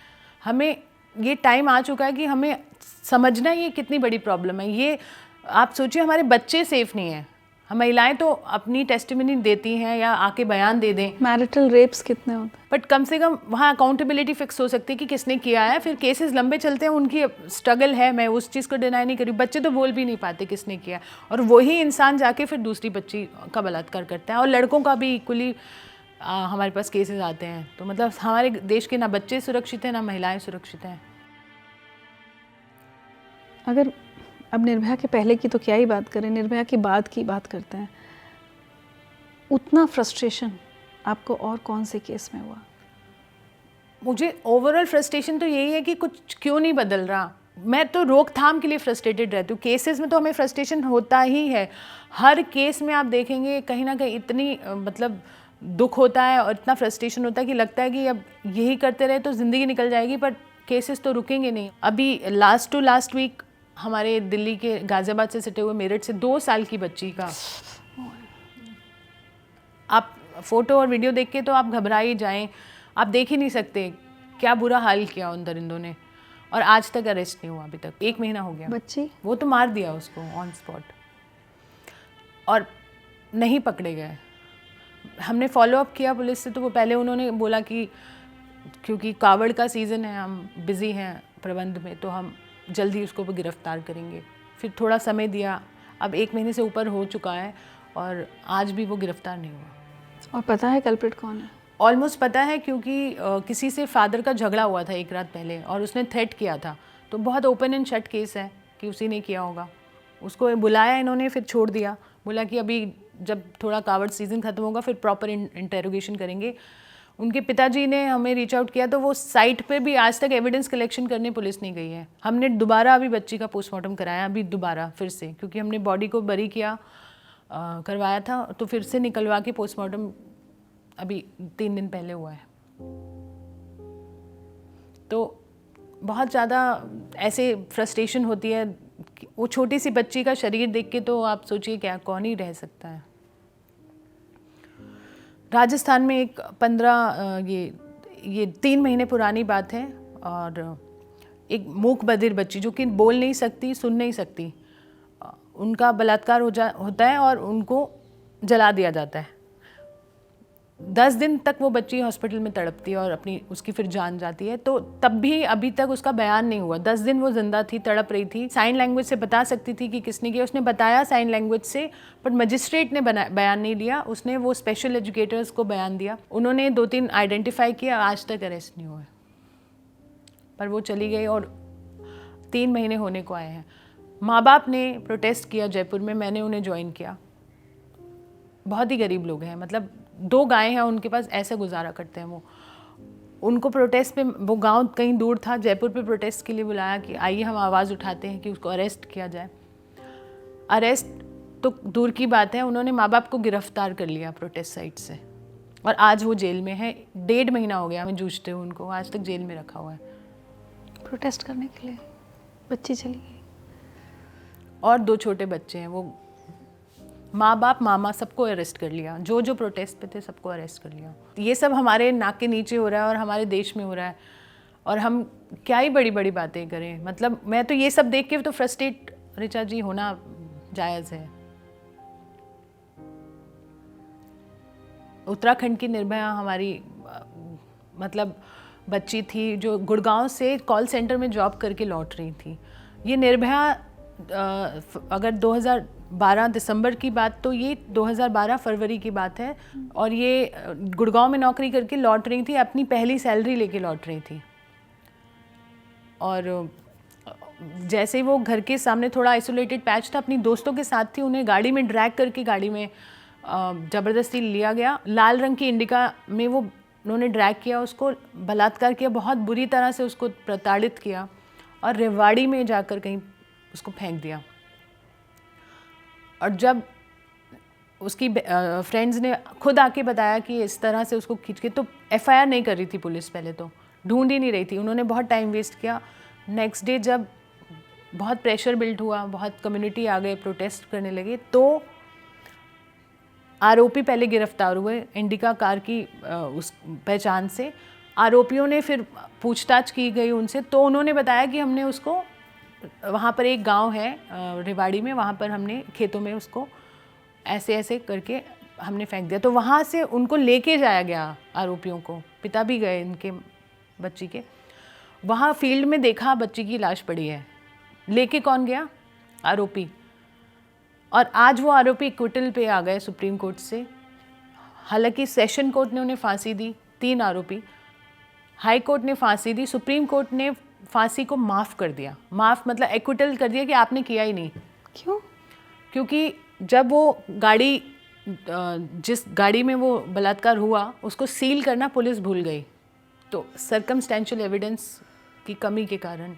C: हमें ये टाइम आ चुका है कि हमें समझना ये कितनी बड़ी प्रॉब्लम है। ये आप सोचिए, हमारे बच्चे सेफ नहीं हैं, हम महिलाएं तो अपनी टेस्टिमनी देती हैं या आके बयान दे दें।
B: मैरिटल रेप्स कितने होते हैं?
C: बट कम से कम वहाँ अकाउंटेबिलिटी फिक्स हो सकती है कि किसने किया है। फिर केसेस लंबे चलते हैं, उनकी स्ट्रगल है, मैं उस चीज़ को डिनाई नहीं करी। बच्चे तो बोल भी नहीं पाते किसने किया, और वही इंसान जाके फिर दूसरी बच्ची का बलात्कार करता है। और लड़कों का भी इक्वली हमारे पास केसेस आते हैं। तो मतलब हमारे देश के ना बच्चे सुरक्षित हैं, ना महिलाएं सुरक्षित हैं।
B: अगर अब निर्भया के पहले की तो क्या ही बात करें, निर्भया के बाद की बात करते हैं, उतना फ्रस्ट्रेशन आपको और कौन से केस में हुआ?
C: मुझे ओवरऑल फ्रस्ट्रेशन तो यही है कि कुछ क्यों नहीं बदल रहा। मैं तो रोकथाम के लिए फ्रस्ट्रेटेड रहती हूँ। केसेस में तो हमें फ्रस्ट्रेशन होता ही है, हर केस में आप देखेंगे कहीं ना कहीं इतनी मतलब दुख होता है और इतना फ्रस्ट्रेशन होता है कि लगता है कि अब यही करते रहे तो ज़िंदगी निकल जाएगी, पर केसेस तो रुकेंगे नहीं। अभी लास्ट वीक हमारे दिल्ली के गाज़ियाबाद से सटे हुए मेरठ से 2 साल की बच्ची का, आप फ़ोटो और वीडियो देख के तो आप घबरा ही जाएं, आप देख ही नहीं सकते क्या बुरा हाल किया उन दरिंदों ने, और आज तक अरेस्ट नहीं हुआ। अभी तक 1 महीना हो गया।
B: बच्ची
C: वो तो मार दिया उसको ऑन स्पॉट, और नहीं पकड़े गए। हमने फॉलोअप किया पुलिस से, तो वो पहले उन्होंने बोला कि क्योंकि कावड़ का सीज़न है, हम बिज़ी हैं प्रबंध में, तो हम जल्दी उसको गिरफ्तार करेंगे। फिर थोड़ा समय दिया, अब 1 महीने से ऊपर हो चुका है, और आज भी वो गिरफ्तार नहीं हुआ।
B: और पता है कल्प्रिट कौन है?
C: ऑलमोस्ट पता है, क्योंकि किसी से फादर का झगड़ा हुआ था एक रात पहले और उसने थ्रेट किया था, तो बहुत ओपन एंड शट केस है कि उसी ने किया होगा। उसको बुलाया इन्होंने, फिर छोड़ दिया, बोला कि अभी जब थोड़ा कावड़ सीजन ख़त्म होगा फिर प्रॉपर इंटेरोगेशन करेंगे। उनके पिताजी ने हमें रीच आउट किया, तो वो साइट पे भी आज तक एविडेंस कलेक्शन करने पुलिस नहीं गई है। हमने दोबारा अभी बच्ची का पोस्टमार्टम कराया, अभी दोबारा फिर से, क्योंकि हमने बॉडी को बरी किया करवाया था, तो फिर से निकलवा के पोस्टमार्टम अभी 3 दिन पहले हुआ है। तो बहुत ज़्यादा ऐसे फ्रस्ट्रेशन होती है। वो छोटी सी बच्ची का शरीर देख के तो आप सोचिए क्या, कौन ही रह सकता है। राजस्थान में एक 3 महीने पुरानी बात है, और एक मूक बधिर बच्ची जो कि बोल नहीं सकती, सुन नहीं सकती, उनका बलात्कार होता है और उनको जला दिया जाता है। 10 दिन तक वो बच्ची हॉस्पिटल में तड़पती है और उसकी फिर जान जाती है। तो तब भी अभी तक उसका बयान नहीं हुआ। 10 दिन वो जिंदा थी, तड़प रही थी, साइन लैंग्वेज से बता सकती थी कि किसने किया। उसने बताया साइन लैंग्वेज से, पर मजिस्ट्रेट ने बयान नहीं लिया। उसने वो स्पेशल एजुकेटर्स को बयान दिया, उन्होंने 2-3 आइडेंटिफाई किया, आज तक अरेस्ट नहीं हुआ है। पर वो चली गई और 3 महीने होने को आए हैं। माँ बाप ने प्रोटेस्ट किया जयपुर में, मैंने उन्हें ज्वाइन किया। बहुत ही गरीब लोग हैं, मतलब 2 गायें हैं उनके पास, ऐसे गुजारा करते हैं वो। उनको प्रोटेस्ट पे, वो गांव कहीं दूर था, जयपुर पे प्रोटेस्ट के लिए बुलाया कि आइए हम आवाज़ उठाते हैं कि उसको अरेस्ट किया जाए। अरेस्ट तो दूर की बात है, उन्होंने माँ बाप को गिरफ्तार कर लिया प्रोटेस्ट साइट से, और आज वो जेल में है। 1.5 महीना हो गया हमें जूझते हुए उनको, आज तक जेल में रखा हुआ है।
B: प्रोटेस्ट करने के लिए बच्ची चली गई,
C: और 2 छोटे बच्चे हैं। वो माँ बाप मामा सबको अरेस्ट कर लिया, जो प्रोटेस्ट पे थे सबको अरेस्ट कर लिया। ये सब हमारे नाक के नीचे हो रहा है और हमारे देश में हो रहा है, और हम क्या ही बड़ी बड़ी बातें करें। मतलब मैं तो ये सब देख के तो फ्रस्ट्रेट, ऋचा जी, होना जायज़ है। उत्तराखंड की निर्भया हमारी मतलब बच्ची थी जो गुड़गांव से कॉल सेंटर में जॉब करके लौट रही थी। ये निर्भया अगर 2012 दिसंबर की बात, तो ये 2012 फरवरी की बात है, और ये गुड़गांव में नौकरी करके लौट रही थी, अपनी पहली सैलरी लेके लौट रही थी। और जैसे ही वो घर के सामने थोड़ा आइसोलेटेड पैच था, अपनी दोस्तों के साथ थी, उन्हें गाड़ी में ड्रैग करके गाड़ी में ज़बरदस्ती लिया गया। लाल रंग की इंडिका में वो उन्होंने ड्रैग किया, उसको बलात्कार किया, बहुत बुरी तरह से उसको प्रताड़ित किया, और रेवाड़ी में जाकर कहीं उसको फेंक दिया। और जब उसकी फ्रेंड्स ने खुद आके बताया कि इस तरह से उसको खींच के, तो एफआईआर नहीं कर रही थी पुलिस, पहले तो ढूंढ ही नहीं रही थी, उन्होंने बहुत टाइम वेस्ट किया। नेक्स्ट डे जब बहुत प्रेशर बिल्ड हुआ, बहुत कम्युनिटी आ गए, प्रोटेस्ट करने लगे, तो आरोपी पहले गिरफ्तार हुए इंडिका कार की उस पहचान से। आरोपियों ने फिर पूछताछ की गई उनसे, तो उन्होंने बताया कि हमने उसको, वहाँ पर एक गांव है रेवाड़ी में, वहाँ पर हमने खेतों में उसको ऐसे ऐसे करके हमने फेंक दिया। तो वहाँ से उनको लेके जाया गया आरोपियों को, पिता भी गए इनके बच्ची के। वहाँ फील्ड में देखा बच्ची की लाश पड़ी है, लेके कौन गया? आरोपी। और आज वो आरोपी एक्विटल पे आ गए सुप्रीम कोर्ट से। हालांकि सेशन कोर्ट ने उन्हें फांसी दी, 3 आरोपी, हाई कोर्ट ने फांसी दी, सुप्रीम कोर्ट ने फांसी को माफ़ कर दिया। माफ़ मतलब एक्विटल कर दिया कि आपने किया ही नहीं।
B: क्यों? क्योंकि
C: जब वो गाड़ी, जिस गाड़ी में वो बलात्कार हुआ, उसको सील करना पुलिस भूल गई, तो सर्कमस्टेंशियल एविडेंस की कमी के कारण।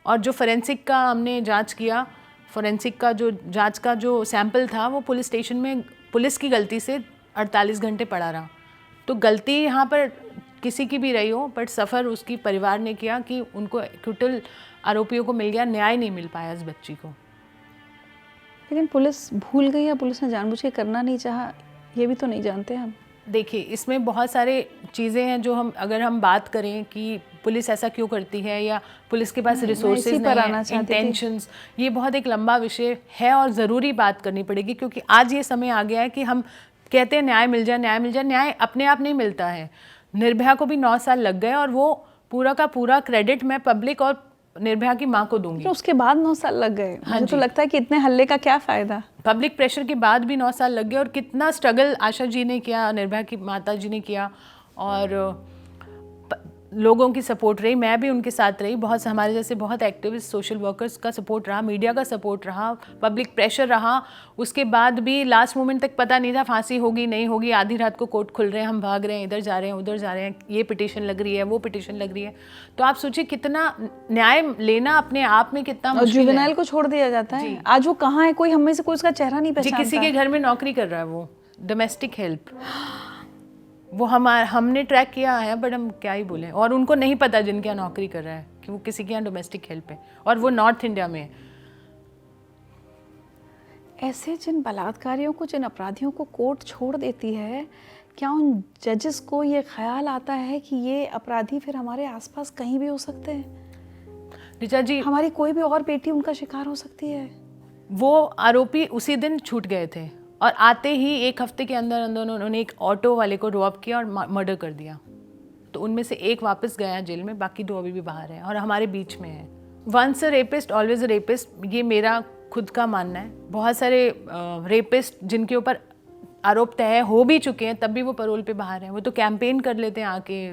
C: और जो फोरेंसिक का हमने जांच किया, फोरेंसिक का जो जांच का जो सैंपल था, वो पुलिस स्टेशन में पुलिस की गलती से 48 घंटे पड़ा रहा। तो गलती यहाँ पर किसी की भी रही हो, बट सफ़र उसकी परिवार ने किया कि उनको एक्विटल आरोपियों को मिल गया, न्याय नहीं मिल पाया इस बच्ची को।
B: लेकिन पुलिस भूल गई या पुलिस ने जानबूझ के करना नहीं चाहा, ये भी तो नहीं जानते हम।
C: देखिए, इसमें बहुत सारे चीज़ें हैं जो अगर हम बात करें कि पुलिस ऐसा क्यों करती है, या पुलिस के पास रिसोर्सेज नहीं है, इंटेंशंस, ये बहुत एक लंबा विषय है और ज़रूरी बात करनी पड़ेगी, क्योंकि आज ये समय आ गया है कि हम कहते हैं न्याय मिल जाए, न्याय मिल जाए। न्याय अपने आप नहीं मिलता है। निर्भया को भी 9 साल लग गए, और वो पूरा का पूरा क्रेडिट मैं पब्लिक और निर्भया की माँ को दूंगी।
B: तो उसके बाद 9 साल लग गए।
C: हाँ
B: मुझे तो
C: जी।
B: लगता है कि इतने हल्ले का क्या फायदा।
C: पब्लिक प्रेशर के बाद भी 9 साल लग गए और कितना स्ट्रगल आशा जी ने किया, निर्भया की माता जी ने किया, और लोगों की सपोर्ट रही, मैं भी उनके साथ रही, बहुत से हमारे जैसे बहुत एक्टिविस्ट सोशल वर्कर्स का सपोर्ट रहा, मीडिया का सपोर्ट रहा, पब्लिक प्रेशर रहा। उसके बाद भी लास्ट मोमेंट तक पता नहीं था फांसी होगी नहीं होगी, आधी रात को कोर्ट खुल रहे हैं, हम भाग रहे हैं, इधर जा रहे हैं उधर जा रहे हैं, ये पिटीशन लग रही है वो पिटीशन लग रही है। तो आप सोचिए कितना न्याय लेना अपने आप में कितना
B: और
C: मुश्किल है।
B: जुवेनाइल को छोड़ दिया जाता है। आज वो कहाँ है, कोई हम में से कोई उसका चेहरा नहीं
C: जी,
B: पहचानता।
C: किसी के घर में नौकरी कर रहा है, वो डोमेस्टिक हेल्प, वो हमने ट्रैक किया है, बट हम क्या ही बोलें। और उनको नहीं पता जिनके यहाँ नौकरी कर रहा है कि वो किसी के यहाँ डोमेस्टिक हेल्प है, और वो नॉर्थ इंडिया में है।
B: ऐसे जिन बलात्कारियों को, जिन अपराधियों को कोर्ट छोड़ देती है, क्या उन जजेस को ये ख्याल आता है कि ये अपराधी फिर हमारे आसपास कहीं भी हो सकते हैं?
C: ऋचा जी,
B: हमारी कोई भी और बेटी उनका शिकार हो सकती है।
C: वो आरोपी उसी दिन छूट गए थे, और आते ही 1 हफ्ते के अंदर अंदर उन्होंने एक ऑटो वाले को रॉब किया और मर्डर कर दिया। तो उनमें से एक वापस गया जेल में, बाकी 2 अभी भी बाहर हैं और हमारे बीच में हैं। Once a rapist always a rapist, ये मेरा खुद का मानना है। बहुत सारे रेपिस्ट जिनके ऊपर आरोप तय हो भी चुके हैं, तब भी वो पैरोल पे बाहर हैं। वो तो कैंपेन कर लेते हैं आके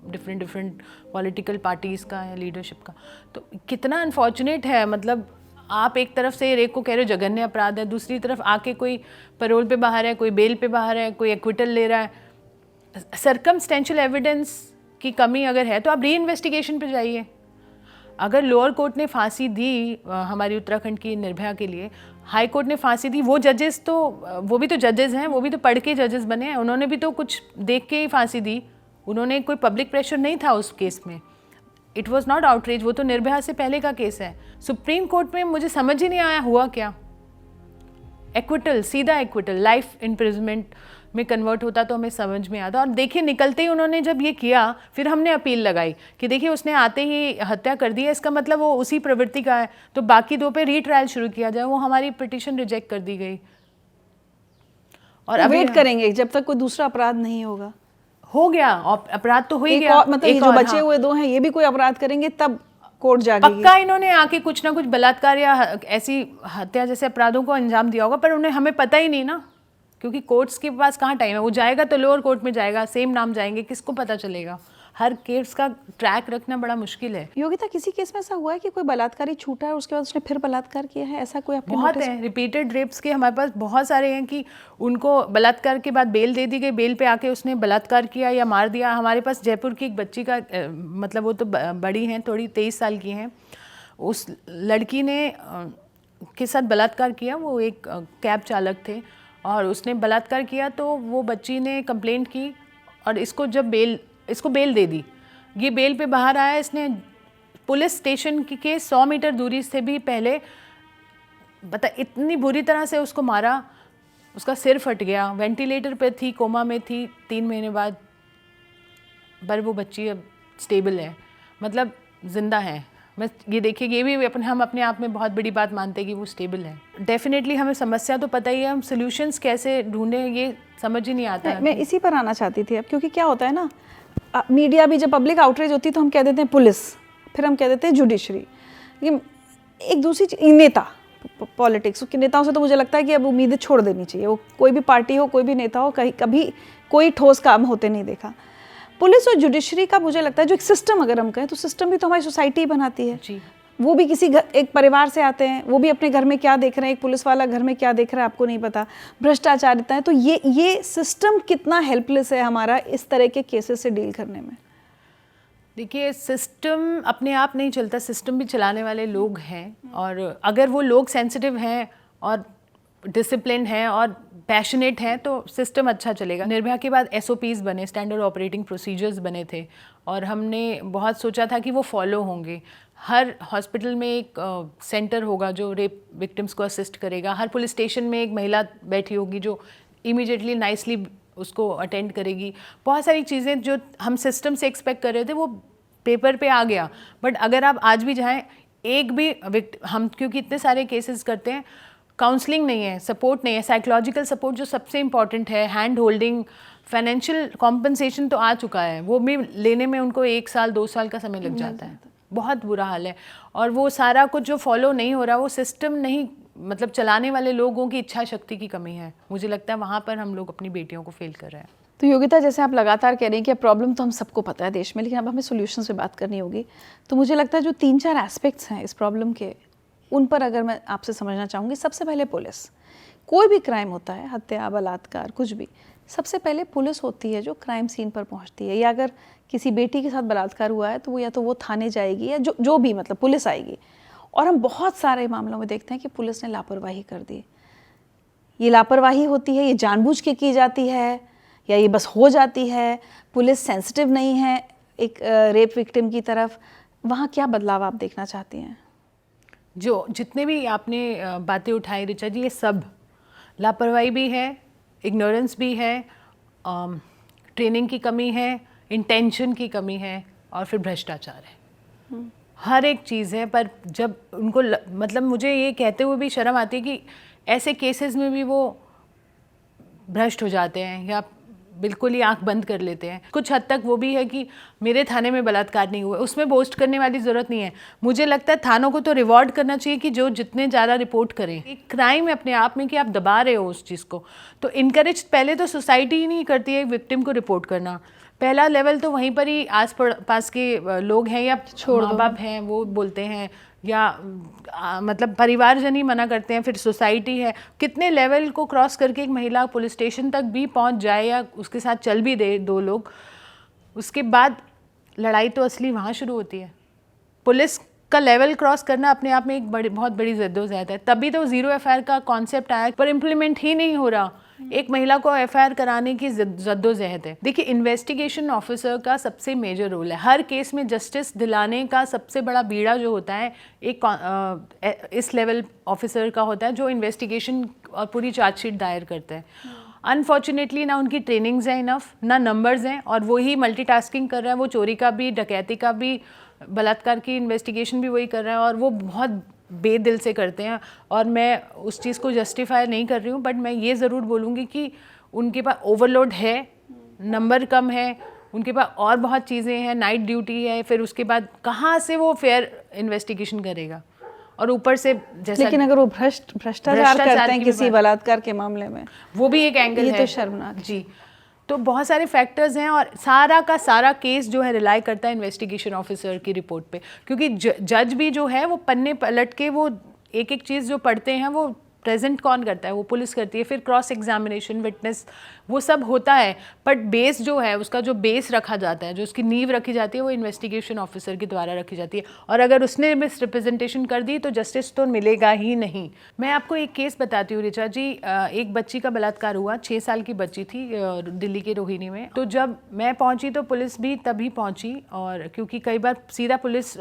C: डिफरेंट पॉलिटिकल पार्टीज़ का या लीडरशिप का। तो कितना अनफॉर्चुनेट है, मतलब आप एक तरफ से रेप को कह रहे हो जघन्य अपराध है, दूसरी तरफ आके कोई पैरोल पे बाहर है, कोई बेल पे बाहर है, कोई एक्विटल ले रहा है। सर्कमस्टेंशियल एविडेंस की कमी अगर है तो आप री इन्वेस्टिगेशन पे जाइए। अगर लोअर कोर्ट ने फांसी दी हमारी उत्तराखंड की निर्भया के लिए, हाई कोर्ट ने फांसी दी, वो जजेस तो, वो भी तो जजेस हैं, वो भी तो पढ़ के जजेस बने हैं, उन्होंने भी तो कुछ देख के ही फांसी दी। उन्होंने कोई पब्लिक प्रेशर नहीं था उस केस में। इट वॉज नॉट आउटरीच, वो तो निर्भया से पहले का केस है। सुप्रीम कोर्ट में मुझे समझ ही नहीं आया हुआ क्या। एक्विटल, सीधा एक्विटल, लाइफ इम्प्रिजमेंट में कन्वर्ट होता तो हमें समझ में आता। और देखिए निकलते ही उन्होंने जब ये किया, फिर हमने अपील लगाई कि देखिए उसने आते ही हत्या कर दी है, इसका मतलब वो उसी प्रवृत्ति का है, तो बाकी 2 पे रीट्रायल शुरू किया जाए। वो हमारी पिटीशन रिजेक्ट कर दी गई। और
B: अब वेट करेंगे जब तक कोई दूसरा अपराध नहीं होगा।
C: हो गया, अपराध तो हो ही गया।
B: मतलब ये जो बचे हुए 2 हैं, ये भी कोई अपराध करेंगे तब कोर्ट जागेगी।
C: पक्का इन्होंने आके कुछ ना कुछ बलात्कार या ऐसी हत्या जैसे अपराधों को अंजाम दिया होगा, पर उन्हें हमें पता ही नहीं ना, क्योंकि कोर्ट्स के पास कहाँ टाइम है। वो जाएगा तो लोअर कोर्ट में जाएगा, सेम नाम जाएंगे, किसको पता चलेगा। हर केस का ट्रैक रखना बड़ा मुश्किल है।
B: योगिता, किसी केस में ऐसा हुआ है कि कोई बलात्कारी छूटा है, उसके बाद उसने फिर बलात्कार किया है? ऐसा कोई आपने
C: बहुत है, रिपीटेड रेप्स के हमारे पास बहुत सारे हैं कि उनको बलात्कार के बाद बेल दे दी गई, बेल पे आके उसने बलात्कार किया या मार दिया। हमारे पास जयपुर की एक बच्ची का मतलब वो तो बड़ी हैं थोड़ी, 23 साल की हैं, उस लड़की ने के साथ बलात्कार किया। वो एक कैब चालक थे और उसने बलात्कार किया, तो वो बच्ची ने कंप्लेंट की और इसको बेल दे दी। ये बेल पे बाहर आया, इसने पुलिस स्टेशन के 100 मीटर दूरी से भी पहले बता इतनी बुरी तरह से उसको मारा, उसका सिर फट गया, वेंटिलेटर पे थी, कोमा में थी 3 महीने बाद, पर वो बच्ची अब स्टेबल है, मतलब जिंदा है। मैं ये देखिए, ये भी हम अपने आप में बहुत बड़ी बात मानते हैं कि वो स्टेबल है। डेफिनेटली हमें समस्या तो पता ही है, हम सॉल्यूशंस कैसे ढूंढें ये समझ ही नहीं आता।
B: मैं इसी पर आना चाहती थी अब, क्योंकि क्या होता है ना, मीडिया भी जब पब्लिक आउटरीच होती है तो हम कह देते हैं पुलिस, फिर हम कह देते हैं जुडिशरी। ये एक दूसरी नेता, पॉलिटिक्स के नेताओं से तो मुझे लगता है कि अब उम्मीदें छोड़ देनी चाहिए। वो कोई भी पार्टी हो, कोई भी नेता हो, कभी कोई ठोस काम होते नहीं देखा। पुलिस और जुडिशरी का मुझे लगता है जो एक सिस्टम, अगर हम कहें तो सिस्टम भी तो हमारी सोसाइटी बनाती है
C: जी।
B: वो भी किसी एक परिवार से आते हैं, वो भी अपने घर में क्या देख रहे हैं, एक पुलिस वाला घर में क्या देख रहा है आपको नहीं पता, भ्रष्टाचारिता है। तो ये सिस्टम कितना हेल्पलेस है हमारा इस तरह के केसेस से डील करने में।
C: देखिए, सिस्टम अपने आप नहीं चलता, सिस्टम भी चलाने वाले लोग हैं, और अगर वो लोग सेंसिटिव हैं और डिसिप्लिन हैं और पैशनेट हैं तो सिस्टम अच्छा चलेगा। निर्भया के बाद SOPs बने, स्टैंडर्ड ऑपरेटिंग प्रोसीजर्स बने थे, और हमने बहुत सोचा था कि वो फॉलो होंगे। हर हॉस्पिटल में एक सेंटर होगा जो रेप विक्टिम्स को असिस्ट करेगा, हर पुलिस स्टेशन में एक महिला बैठी होगी जो इमीडिएटली नाइसली उसको अटेंड करेगी। बहुत सारी चीज़ें जो हम सिस्टम से एक्सपेक्ट कर रहे थे वो पेपर पे आ गया। बट अगर आप आज भी जाएं, एक भी हम क्योंकि इतने सारे केसेस करते हैं, काउंसलिंग नहीं है, सपोर्ट नहीं है, साइकोलॉजिकल सपोर्ट जो सबसे इम्पॉर्टेंट है, हैंड होल्डिंग, फाइनेंशियल कॉम्पनसेशन तो आ चुका है, वो भी लेने में उनको 1 साल 2 साल का समय लग जाता है। बहुत बुरा हाल है। और वो सारा कुछ जो फॉलो नहीं हो रहा, वो सिस्टम नहीं, मतलब चलाने वाले लोगों की इच्छा शक्ति की कमी है। मुझे लगता है वहाँ पर हम लोग अपनी बेटियों को फेल कर रहे हैं।
B: तो योगिता, जैसे आप लगातार कह रही हैं कि प्रॉब्लम तो हम सबको पता है देश में, लेकिन अब हमें सॉल्यूशंस पे बात करनी होगी। तो मुझे लगता है जो 3-4 एस्पेक्ट्स हैं इस प्रॉब्लम के, उन पर अगर मैं आपसे समझना चाहूँगी। सबसे पहले पुलिस। कोई भी क्राइम होता है, हत्या, बलात्कार, कुछ भी, सबसे पहले पुलिस होती है जो क्राइम सीन पर पहुंचती है। या अगर किसी बेटी के साथ बलात्कार हुआ है तो वो या तो वो थाने जाएगी या जो भी, मतलब पुलिस आएगी। और हम बहुत सारे मामलों में देखते हैं कि पुलिस ने लापरवाही कर दी। ये लापरवाही होती है, ये जानबूझ के की जाती है या ये बस हो जाती है? पुलिस सेंसिटिव नहीं है एक रेप विक्टिम की तरफ? वहाँ क्या बदलाव आप देखना चाहती हैं?
C: जो जितने भी आपने बातें उठाई ऋचा जी, ये सब लापरवाही भी है, इग्नोरेंस भी है, ट्रेनिंग की कमी है, इंटेंशन की कमी है, और फिर भ्रष्टाचार है। हर एक चीज़ है। पर जब उनको मतलब मुझे ये कहते हुए भी शर्म आती है कि ऐसे केसेस में भी वो भ्रष्ट हो जाते हैं या बिल्कुल ही आंख बंद कर लेते हैं। कुछ हद तक वो भी है कि मेरे थाने में बलात्कार नहीं हुआ, उसमें बोस्ट करने वाली ज़रूरत नहीं है। मुझे लगता है थानों को तो रिवॉर्ड करना चाहिए कि जो जितने ज़्यादा रिपोर्ट करें। एक क्राइम है अपने आप में कि आप दबा रहे हो उस चीज़ को। तो इनकरेज पहले तो सोसाइटी ही नहीं करती है विक्टिम को रिपोर्ट करना। पहला लेवल तो वहीं पर ही आस पास के लोग हैं या माँ बाप हैं, वो बोलते हैं, या मतलब परिवारजन ही मना करते हैं, फिर सोसाइटी है। कितने लेवल को क्रॉस करके एक महिला पुलिस स्टेशन तक भी पहुंच जाए या उसके साथ चल भी दे दो लोग, उसके बाद लड़ाई तो असली वहाँ शुरू होती है। पुलिस का लेवल क्रॉस करना अपने आप में एक बहुत बड़ी जद्दोजहद है। तभी तो 0 FIR का कॉन्सेप्ट आया, पर इम्प्लीमेंट ही नहीं हो रहा। एक महिला को FIR कराने की जद्दोजहद है। देखिए, इन्वेस्टिगेशन ऑफिसर का सबसे मेजर रोल है। हर केस में जस्टिस दिलाने का सबसे बड़ा बीड़ा जो होता है एक इस लेवल ऑफिसर का होता है, जो इन्वेस्टिगेशन और पूरी चार्जशीट दायर करता है। अनफॉर्चुनेटली ना उनकी ट्रेनिंग्स हैं इनफ, ना नंबर्स हैं, और वही मल्टीटास्किंग कर रहा है। वो चोरी का भी, डकैती का भी, बलात्कार की इन्वेस्टिगेशन भी वही कर रहा है, और वो बहुत बेदिल से करते हैं। और मैं उस चीज़ को जस्टिफाई नहीं कर रही हूँ, बट मैं ये ज़रूर बोलूँगी कि उनके पास ओवरलोड है, नंबर कम है, उनके पास और बहुत चीज़ें हैं, नाइट ड्यूटी है, फिर उसके बाद कहाँ से वो फेयर इन्वेस्टिगेशन करेगा? और ऊपर से जैसा,
B: लेकिन अगर वो भ्रष्टाचार करते हैं किसी बलात्कार के मामले में, वो भी एक एंगल है। ये तो शर्मनाक जी।
C: तो बहुत सारे फैक्टर्स हैं, और सारा का सारा केस जो है रिलाई करता है इन्वेस्टिगेशन ऑफिसर की रिपोर्ट पे, क्योंकि जज भी जो है वो पन्ने पलट के वो एक एक चीज़ जो पढ़ते हैं वो प्रेजेंट कौन करता है? वो पुलिस करती है। फिर क्रॉस एग्जामिनेशन, विटनेस, वो सब होता है, बट बेस जो है, उसका जो बेस रखा जाता है, जो उसकी नींव रखी जाती है, वो इन्वेस्टिगेशन ऑफिसर के द्वारा रखी जाती है। और अगर उसने मिस रिप्रेजेंटेशन कर दी तो जस्टिस तो मिलेगा ही नहीं। मैं आपको एक केस बताती हूँ ऋचा जी। एक बच्ची का बलात्कार हुआ, 6 साल की बच्ची थी, दिल्ली के रोहिणी में। तो जब मैं पहुँची तो पुलिस भी तभी पहुँची, और क्योंकि कई बार सीधा पुलिस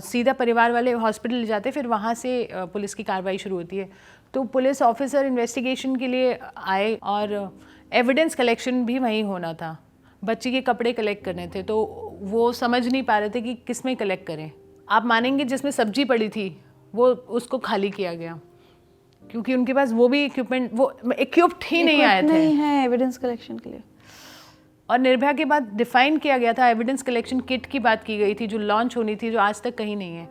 C: सीधा परिवार वाले हॉस्पिटल ले जाते, फिर वहाँ से पुलिस की कार्रवाई शुरू होती है। तो पुलिस ऑफिसर इन्वेस्टिगेशन के लिए आए, और एविडेंस कलेक्शन भी वहीं होना था। बच्ची के कपड़े कलेक्ट करने थे, तो वो समझ नहीं पा रहे थे कि किस में कलेक्ट करें। आप मानेंगे, जिसमें सब्जी पड़ी थी वो उसको खाली किया गया, क्योंकि उनके पास वो भी इक्विपमेंट, वो इक्विप्ड ही नहीं आए थे,
B: नहीं है एविडेंस कलेक्शन के लिए।
C: और निर्भया के बाद डिफाइन किया गया था, एविडेंस कलेक्शन किट की बात की गई थी जो लॉन्च होनी थी, जो आज तक कहीं नहीं है।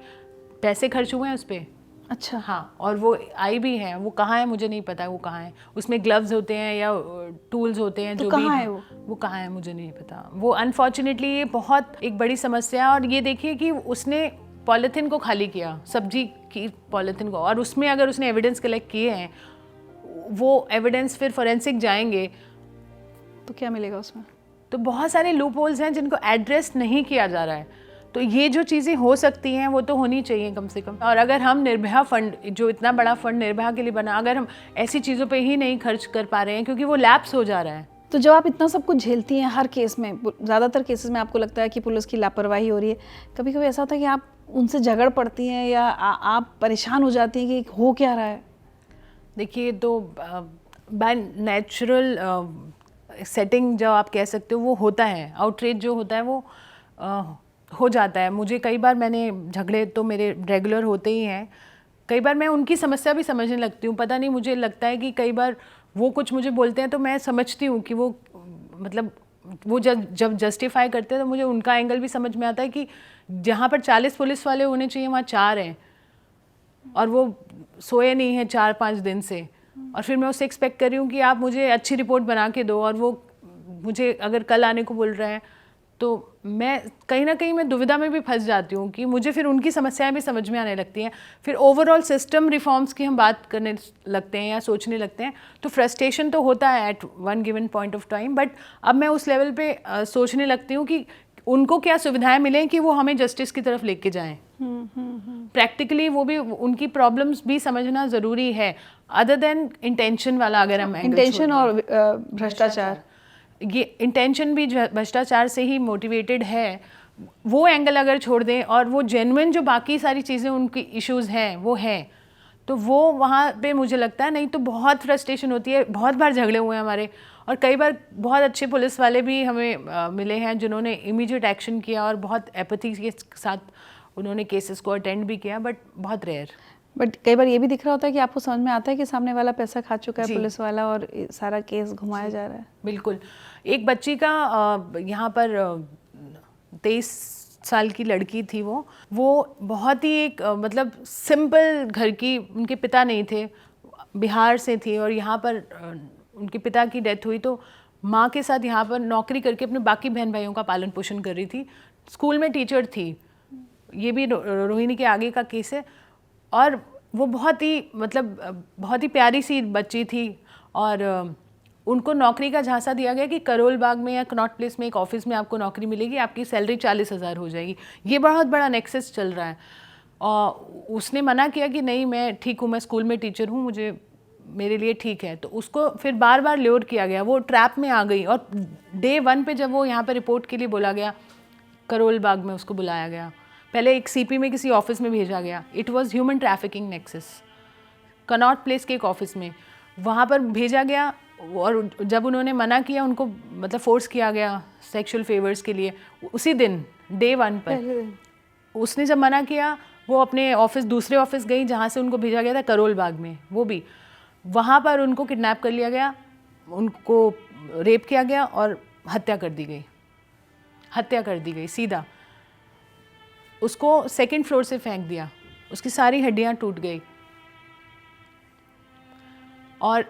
C: पैसे खर्च हुए हैं उस पर।
B: अच्छा,
C: हाँ, और वो आई भी है, वो कहाँ है मुझे नहीं पता, वो कहाँ है। उसमें ग्लव्स होते हैं या टूल्स होते हैं,
B: तो
C: जो
B: कहाँ
C: भी
B: है
C: वो कहाँ है मुझे नहीं पता। वो अनफॉर्चुनेटली ये बहुत एक बड़ी समस्या है। और ये देखिए कि उसने पॉलीथिन को खाली किया, सब्जी की पॉलीथिन को, और उसमें अगर उसने एविडेंस कलेक्ट किए हैं, वो एविडेंस फिर फॉरेंसिक जाएंगे
B: तो क्या मिलेगा उसमें?
C: तो बहुत सारे लूप होल्स हैं जिनको एड्रेस नहीं किया जा रहा है। तो ये जो चीज़ें हो सकती हैं वो तो होनी चाहिए कम से कम। और अगर हम निर्भया फंड, जो इतना बड़ा फंड निर्भया के लिए बना, अगर हम ऐसी चीज़ों पे ही नहीं खर्च कर पा रहे हैं, क्योंकि वो लैप्स हो जा रहा है।
B: तो जब आप इतना सब कुछ झेलती हैं हर केस में, ज़्यादातर केसेस में आपको लगता है कि पुलिस की लापरवाही हो रही है, कभी कभी ऐसा होता है कि आप उनसे झगड़ पड़ती हैं या आप परेशान हो जाती हैं कि हो क्या रहा है?
C: देखिए, तो बाय नेचुरल सेटिंग जो आप कह सकते हो वो होता है, आउटरीच जो होता है वो हो जाता है। मुझे कई बार, मैंने झगड़े तो मेरे रेगुलर होते ही हैं, कई बार मैं उनकी समस्या भी समझने लगती हूँ। पता नहीं, मुझे लगता है कि कई बार वो कुछ मुझे बोलते हैं तो मैं समझती हूँ कि वो मतलब वो जब जस्टिफाई करते हैं तो मुझे उनका एंगल भी समझ में आता है कि जहाँ पर 40 पुलिस वाले होने चाहिए वहाँ 4 हैं और वो सोए नहीं हैं 4-5 दिन से, और फिर मैं उससे एक्सपेक्ट कर रही हूँ कि आप मुझे अच्छी रिपोर्ट बना के दो, और वो मुझे अगर कल आने को बोल रहे हैं तो मैं कहीं ना कहीं मैं दुविधा में भी फंस जाती हूँ कि मुझे फिर उनकी समस्याएं भी समझ में आने लगती हैं। फिर ओवरऑल सिस्टम रिफॉर्म्स की हम बात करने लगते हैं या सोचने लगते हैं तो फ्रस्ट्रेशन तो होता है at one given point of time, but अब मैं उस लेवल पे सोचने लगती हूँ कि उनको क्या सुविधाएं मिलें कि वो हमें जस्टिस की तरफ लेके जाएं। प्रैक्टिकली वो भी उनकी प्रॉब्लम्स भी समझना ज़रूरी है, अदर देन इंटेंशन वाला अगर हम
B: इंटेंशन और भ्रष्टाचार,
C: ये इंटेंशन भी भ्रष्टाचार से ही मोटिवेटेड है, वो एंगल अगर छोड़ दें और वो जेन्युइन जो बाकी सारी चीज़ें उनकी इश्यूज हैं वो हैं, तो वो वहाँ पे मुझे लगता है, नहीं तो बहुत फ्रस्ट्रेशन होती है। बहुत बार झगड़े हुए हैं हमारे, और कई बार बहुत अच्छे पुलिस वाले भी हमें मिले हैं जिन्होंने इमीडिएट एक्शन किया और बहुत एपैथी के साथ उन्होंने केसेस को अटेंड भी किया, बट बहुत रेयर।
B: बट कई बार ये भी दिख रहा होता है कि आपको समझ में आता है कि सामने वाला पैसा खा चुका है पुलिस वाला और सारा केस घुमाया जा रहा है।
C: बिल्कुल। एक बच्ची का यहाँ पर 23 साल की लड़की थी, वो बहुत ही एक मतलब सिंपल घर की, उनके पिता नहीं थे, बिहार से थी, और यहाँ पर उनके पिता की डेथ हुई तो माँ के साथ यहाँ पर नौकरी करके अपने बाकी बहन भाइयों का पालन पोषण कर रही थी। स्कूल में टीचर थी। ये भी रोहिणी के आगे का केस है। और वो बहुत ही प्यारी सी बच्ची थी, और उनको नौकरी का झांसा दिया गया कि करोल बाग में या कनॉट प्लेस में एक ऑफिस में आपको नौकरी मिलेगी, आपकी सैलरी 40,000 हो जाएगी। ये बहुत बड़ा नेक्सस चल रहा है। और उसने मना किया कि नहीं, मैं ठीक हूँ, मैं स्कूल में टीचर हूँ, मेरे लिए ठीक है। तो उसको फिर बार बार ल्योर किया गया, वो ट्रैप में आ गई। और डे 1 पे जब वो यहाँ पर रिपोर्ट के लिए बोला गया, करोल बाग में उसको बुलाया गया, पहले एक सीपी में किसी ऑफिस में भेजा गया। It was human trafficking nexus, Connaught place के एक ऑफिस में वहाँ पर भेजा गया। और जब उन्होंने मना किया, उनको मतलब फोर्स किया गया सेक्सुअल फेवर्स के लिए, उसी दिन डे 1 पर उसने जब मना किया, वो अपने दूसरे ऑफिस गई जहाँ से उनको भेजा गया था, करोल बाग में। वो भी वहाँ पर उनको किडनैप कर लिया गया, उनको रेप किया गया और हत्या कर दी गई सीधा। उसको 2nd फ्लोर से फेंक दिया, उसकी सारी हड्डियां टूट गई। और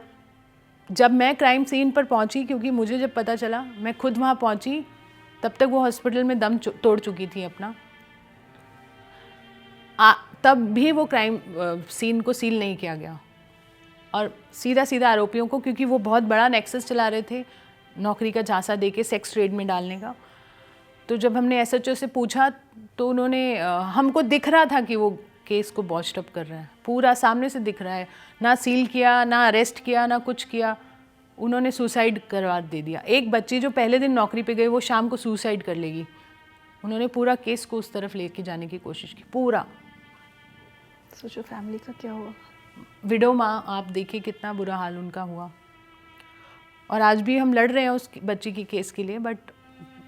C: जब मैं क्राइम सीन पर पहुंची, क्योंकि मुझे जब पता चला, मैं खुद वहां पहुंची, तब तक वो हॉस्पिटल में दम तोड़ चुकी थी अपना। तब भी वो क्राइम सीन को सील नहीं किया गया, और सीधा आरोपियों को, क्योंकि वो बहुत बड़ा नेक्सस चला रहे थे नौकरी का झांसा देके सेक्स ट्रेड में डालने का। तो जब हमने एसएचओ से पूछा तो उन्होंने, हमको दिख रहा था कि वो केस को बॉस्ट अप कर रहा है, पूरा सामने से दिख रहा है, ना सील किया, ना अरेस्ट किया, ना कुछ किया, उन्होंने सुसाइड करवा दे दिया। एक बच्ची जो पहले दिन नौकरी पे गई, वो शाम को सुसाइड कर लेगी। उन्होंने पूरा केस को उस तरफ लेके जाने की कोशिश की, पूरा।
B: सोचो फैमिली का क्या हुआ।
C: विडो माँ, आप देखिए कितना बुरा हाल उनका हुआ। और आज भी हम लड़ रहे हैं उस बच्ची की केस के लिए, बट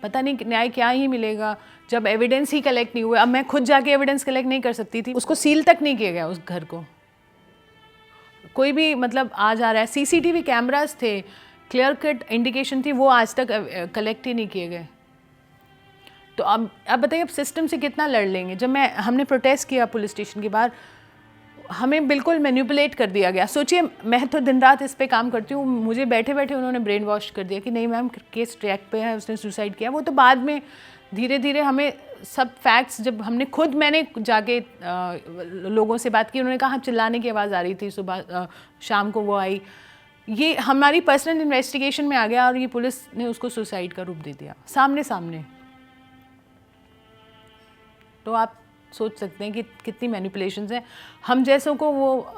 C: पता नहीं न्याय क्या ही मिलेगा जब एविडेंस ही कलेक्ट नहीं हुए। अब मैं खुद जाके एविडेंस कलेक्ट नहीं कर सकती थी, उसको सील तक नहीं किया गया उस घर को। कोई भी मतलब आ जा रहा है, सीसीटीवी कैमरास थे, क्लियर कट इंडिकेशन थी, वो आज तक कलेक्ट ही नहीं किए गए। तो अब बताइए, अब सिस्टम से कितना लड़ लेंगे। जब हमने प्रोटेस्ट किया पुलिस स्टेशन के बाहर, हमें बिल्कुल मैनिपुलेट कर दिया गया। सोचिए, मैं तो दिन रात इस पे काम करती हूँ, मुझे बैठे बैठे उन्होंने ब्रेन वॉश कर दिया कि नहीं मैम, केस ट्रैक पे है, उसने सुसाइड किया। वो तो बाद में धीरे धीरे हमें सब फैक्ट्स, जब मैंने जाके लोगों से बात की, उन्होंने कहा चिल्लाने की आवाज़ आ रही थी सुबह, शाम को वो आई। ये हमारी पर्सनल इन्वेस्टिगेशन में आ गया और ये पुलिस ने उसको सुसाइड का रूप दे दिया सामने। तो आप सोच सकते हैं कि कितनी मैनिपुलेशंस हैं, हम जैसों को वो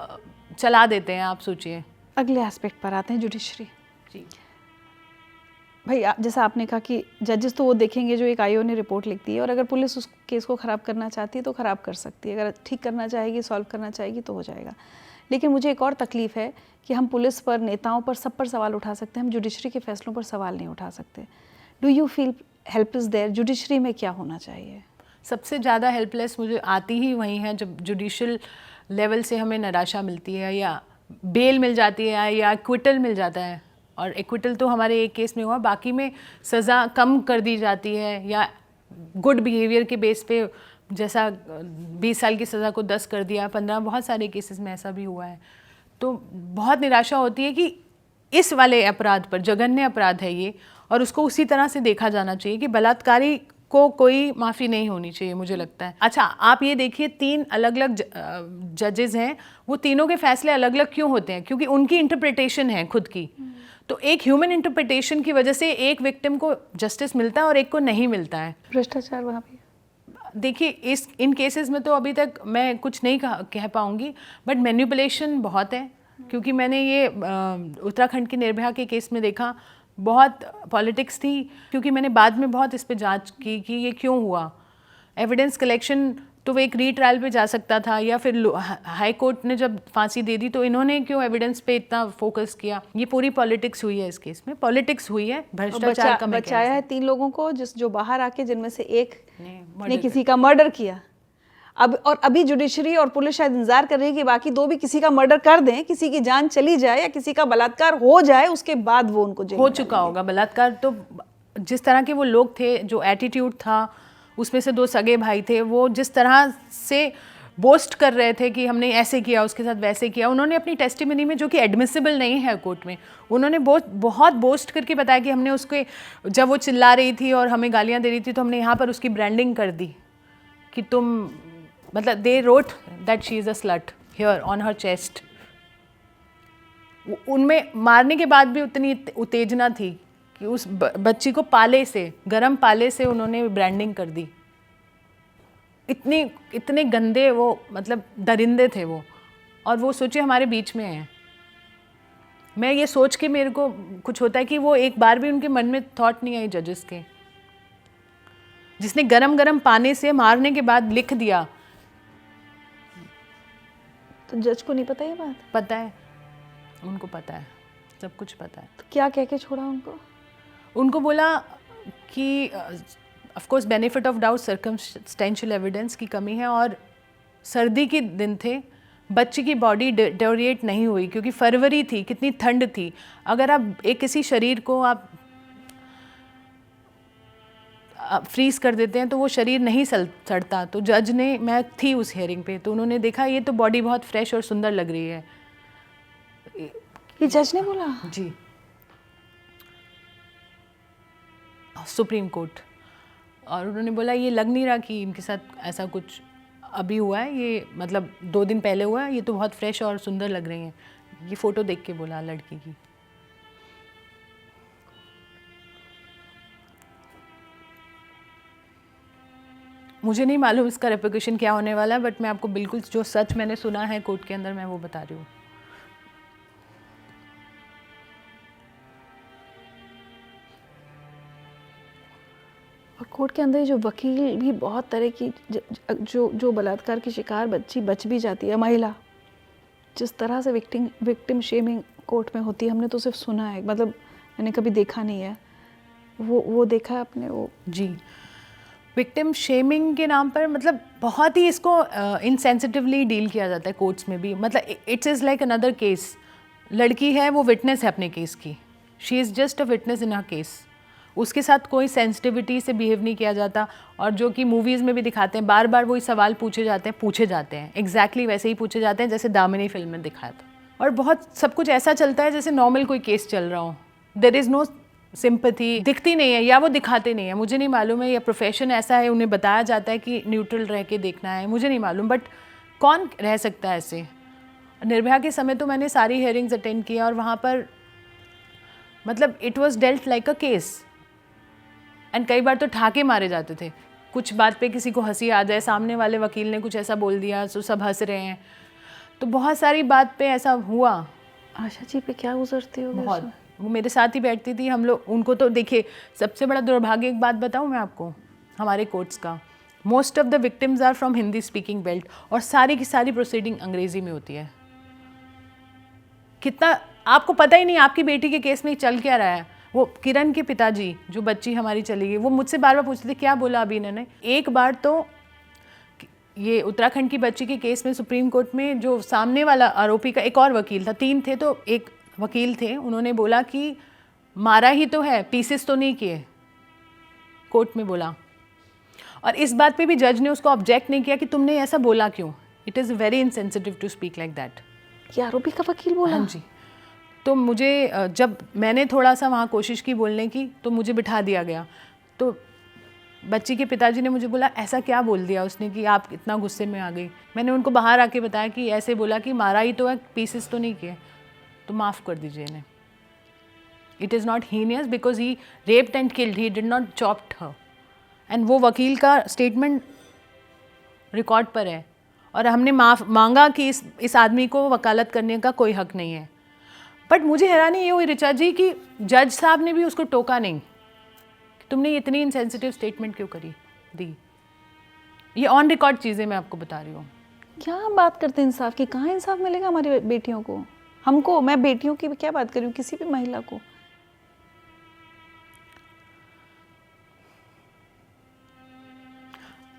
C: चला देते हैं। आप सोचिए।
B: अगले एस्पेक्ट पर आते हैं, जुडिशरी।
C: जी
B: भाई, जैसा आपने कहा कि जजेस तो वो देखेंगे जो एक आईओ ने रिपोर्ट लिख दी है, और अगर पुलिस उस केस को ख़राब करना चाहती है तो ख़राब कर सकती है, अगर ठीक करना चाहेगी, सॉल्व करना चाहेगी तो हो जाएगा। लेकिन मुझे एक और तकलीफ़ है कि हम पुलिस पर, नेताओं पर, सब पर सवाल उठा सकते हैं, हम जुडिशरी के फैसलों पर सवाल नहीं उठा सकते। Do you feel helpless there? Judiciary में क्या होना चाहिए?
C: सबसे ज़्यादा हेल्पलेस मुझे आती ही वही है जब जुडिशल लेवल से हमें निराशा मिलती है, या बेल मिल जाती है, या क्विटल मिल जाता है। और एक्विटल तो हमारे एक केस में हुआ, बाकी में सज़ा कम कर दी जाती है या गुड बिहेवियर के बेस पे, जैसा 20 साल की सज़ा को 10 कर दिया, 15, बहुत सारे केसेस में ऐसा भी हुआ है। तो बहुत निराशा होती है कि इस वाले अपराध पर, जघन्य अपराध है ये, और उसको उसी तरह से देखा जाना चाहिए कि बलात्कारी को कोई माफ़ी नहीं होनी चाहिए, मुझे लगता है। अच्छा, आप ये देखिए 3 अलग अलग जजेस हैं, वो तीनों के फैसले अलग अलग क्यों होते हैं? क्योंकि उनकी इंटरप्रिटेशन है खुद की। तो एक ह्यूमन इंटरप्रिटेशन की वजह से एक विक्टिम को जस्टिस मिलता है और एक को नहीं मिलता है।
B: भ्रष्टाचार वहाँ पे
C: देखिए इन केसेस में तो अभी तक मैं कुछ नहीं कह पाऊँगी, बट मैनिपुलेशन बहुत है। क्योंकि मैंने ये उत्तराखंड की निर्भया के केस में देखा, बहुत पॉलिटिक्स थी, क्योंकि मैंने बाद में बहुत इस पे जांच की कि ये क्यों हुआ। एविडेंस कलेक्शन तो वो एक रीट्रायल पे जा सकता था, या फिर हाई कोर्ट ने जब फांसी दे दी तो इन्होंने क्यों एविडेंस पे इतना फोकस किया। ये पूरी पॉलिटिक्स हुई है, इस केस में पॉलिटिक्स हुई है, भ्रष्टाचार का
B: बचाया है 3 लोगों को, जो बाहर आके, जिनमें से एक ने किसी का मर्डर किया। अभी जुडिशरी और पुलिस शायद इंतजार कर रही है कि बाकी 2 भी किसी का मर्डर कर दें, किसी की जान चली जाए या किसी का बलात्कार हो जाए, उसके बाद वो उनको जेल
C: हो चुका होगा बलात्कार। तो जिस तरह के वो लोग थे, जो एटीट्यूड था, उसमें से 2 सगे भाई थे, वो जिस तरह से बोस्ट कर रहे थे कि हमने ऐसे किया, उसके साथ वैसे किया, उन्होंने अपनी टेस्टिमनी में, जो कि एडमिसिबल नहीं है कोर्ट में, उन्होंने बहुत बोस्ट करके बताया कि हमने उसके, जब वो चिल्ला रही थी और हमें गालियाँ दे रही थी, तो हमने यहाँ पर उसकी ब्रांडिंग कर दी कि तुम, मतलब they wrote that she is a slut here on her chest. उनमें मारने के बाद भी उतनी उत्तेजना थी कि उस बच्ची को पाले से, गरम पाले से उन्होंने ब्रांडिंग कर दी। इतने गंदे वो, मतलब दरिंदे थे वो, और वो सोचिए हमारे बीच में हैं। मैं ये सोच के मेरे को कुछ होता है कि वो एक बार भी उनके मन में थॉट नहीं आई जजेस के, जिसने गरम गरम पानी से मारने के बाद लिख दिया।
B: तो जज को नहीं पता ये बात?
C: पता है, उनको पता है, सब कुछ पता है।
B: तो क्या कह के छोड़ा उनको?
C: उनको बोला कि of course benefit of doubt, circumstantial evidence की कमी है, और सर्दी के दिन थे, बच्ची की बॉडी डेरिएट नहीं हुई, क्योंकि फरवरी थी, कितनी ठंड थी। अगर आप एक किसी शरीर को आप फ्रीज कर देते हैं तो वो शरीर नहीं सड़ता। तो जज ने, मैं थी उस हियरिंग पे, तो उन्होंने देखा ये तो बॉडी बहुत फ्रेश और सुंदर लग रही है।
B: ये जज ने बोला?
C: जी, सुप्रीम कोर्ट। और उन्होंने बोला ये लग नहीं रहा कि इनके साथ ऐसा कुछ अभी हुआ है, ये मतलब 2 दिन पहले हुआ है, ये तो बहुत फ्रेश और सुंदर लग रही हैं। ये फ़ोटो देख के बोला लड़की की। मुझे नहीं मालूम इसका रेपरकशन क्या होने वाला है, बट मैं आपको बिल्कुल जो सच मैंने सुना है कोर्ट के अंदर, मैं वो बता रही हूँ।
B: और कोर्ट के अंदर जो वकील भी बहुत तरह की, जो बलात्कार की शिकार बच्ची बच भी जाती है, महिला, जिस तरह से विक्टिम शेमिंग कोर्ट में होती है, हमने तो सिर्फ सुना है, मतलब मैंने कभी देखा नहीं है। वो देखा है आपने? वो
C: जी, विक्टिम शेमिंग के नाम पर मतलब बहुत ही इसको इनसेंसिटिवली डील किया जाता है कोर्ट्स में भी। मतलब it's is like another case. लड़की है, वो विटनेस है अपने केस की, she is just a witness in a case. उसके साथ कोई सेंसिटिविटी से बिहेव नहीं किया जाता। और जो कि मूवीज़ में भी दिखाते हैं, बार बार वही सवाल पूछे जाते हैं एग्जैक्टली वैसे ही पूछे जाते हैं जैसे दामिनी फिल्म में दिखाया था। और बहुत सब कुछ ऐसा चलता है जैसे नॉर्मल कोई केस चल रहा हो। देयर इज़ नो सिंपैथी, दिखती नहीं है, या वो दिखाते नहीं है, मुझे नहीं मालूम है, या प्रोफेशन ऐसा है, उन्हें बताया जाता है कि न्यूट्रल रह के देखना है, मुझे नहीं मालूम, बट कौन रह सकता है ऐसे। निर्भया के समय तो मैंने सारी हियरिंग्स अटेंड किया और वहाँ पर मतलब it was dealt like a case. And कई बार तो ठाके मारे जाते थे, कुछ बात पे किसी को हंसी आ जाए, सामने वाले वकील ने कुछ ऐसा बोल दिया तो सब हंस रहे हैं। तो बहुत सारी बात पे ऐसा हुआ।
B: आशा जी पे क्या गुजरती हो?
C: बहुत, वो मेरे साथ ही बैठती थी, हम लोग उनको तो देखिए, सबसे बड़ा दुर्भाग्य एक बात बताऊं मैं आपको हमारे कोर्ट्स का, most of the victims are from Hindi speaking belt और सारी की सारी प्रोसीडिंग अंग्रेजी में होती है। कितना आपको पता ही नहीं आपकी बेटी के केस में चल क्या रहा है। वो किरण के पिताजी, जो बच्ची हमारी चली गई, वो मुझसे बार बार पूछते थे क्या बोला अभी इन्होंने। एक बार तो ये उत्तराखंड की बच्ची के केस में सुप्रीम कोर्ट में जो सामने वाला आरोपी का एक और वकील था, 3 थे, तो एक वकील थे, उन्होंने बोला कि मारा ही तो है, पीसेस तो नहीं किए, कोर्ट में बोला। और इस बात पे भी जज ने उसको ऑब्जेक्ट नहीं किया कि तुमने ऐसा बोला क्यों। It is very insensitive to speak like that.
B: ये आरोपी का वकील बोला?
C: हाँ जी। तो मुझे जब मैंने थोड़ा सा वहाँ कोशिश की बोलने की, तो मुझे बिठा दिया गया। तो बच्ची के पिताजी ने मुझे बोला ऐसा क्या बोल दिया उसने कि आप इतना गुस्से में आ गई। मैंने उनको बाहर आके बताया कि ऐसे बोला कि मारा ही तो है, पीसेस तो नहीं किए, तो माफ़ कर दीजिए इन्हें। It is not heinous because he raped and killed, he did not chopped her. And वो वकील का स्टेटमेंट रिकॉर्ड पर है और हमने माफ़ मांगा कि इस आदमी को वकालत करने का कोई हक नहीं है। बट मुझे हैरानी ये हुई ऋचा जी कि जज साहब ने भी उसको टोका नहीं कि तुमने इतनी इनसेंसिटिव स्टेटमेंट क्यों दी। ये ऑन रिकॉर्ड चीज़ें मैं आपको बता रही हूँ।
B: क्या हम बात करते हैं इंसाफ की? कहाँ इंसाफ मिलेगा हमारी बेटियों को? हमको, मैं बेटियों की क्या बात कर रही हूँ, किसी भी महिला को।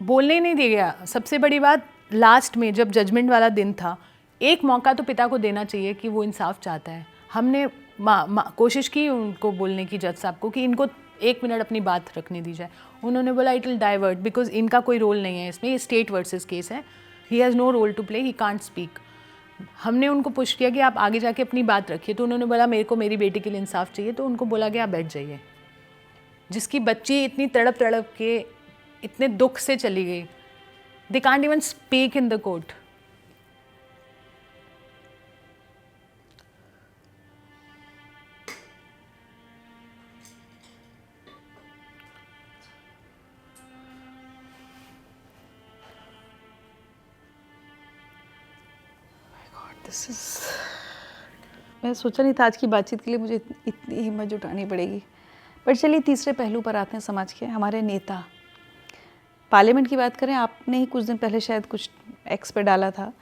C: बोलने नहीं दिया गया। सबसे बड़ी बात, लास्ट में जब जजमेंट वाला दिन था, एक मौका तो पिता को देना चाहिए कि वो इंसाफ चाहता है। हमने कोशिश की उनको बोलने की, जज साहब को, कि इनको 1 मिनट अपनी बात रखने दी जाए। उन्होंने बोला इट विल डाइवर्ट बिकॉज इनका कोई रोल नहीं है इसमें, ये स्टेट वर्सेस केस है, he has no role to play, he can't speak. हमने उनको पुश किया कि आप आगे जाके अपनी बात रखिए, तो उन्होंने बोला मेरे को मेरी बेटी के लिए इंसाफ चाहिए, तो उनको बोला गया आप बैठ जाइए। जिसकी बच्ची इतनी तड़प के इतने दुख से चली गई, they can't even speak in the court.
B: मैं सोचा नहीं था आज की बातचीत के लिए मुझे इतनी हिम्मत जुटानी पड़ेगी। पर चलिए तीसरे पहलू पर आते हैं समाज के। हमारे नेता, पार्लियामेंट की बात करें, आपने ही कुछ दिन पहले शायद कुछ एक्स पे डाला था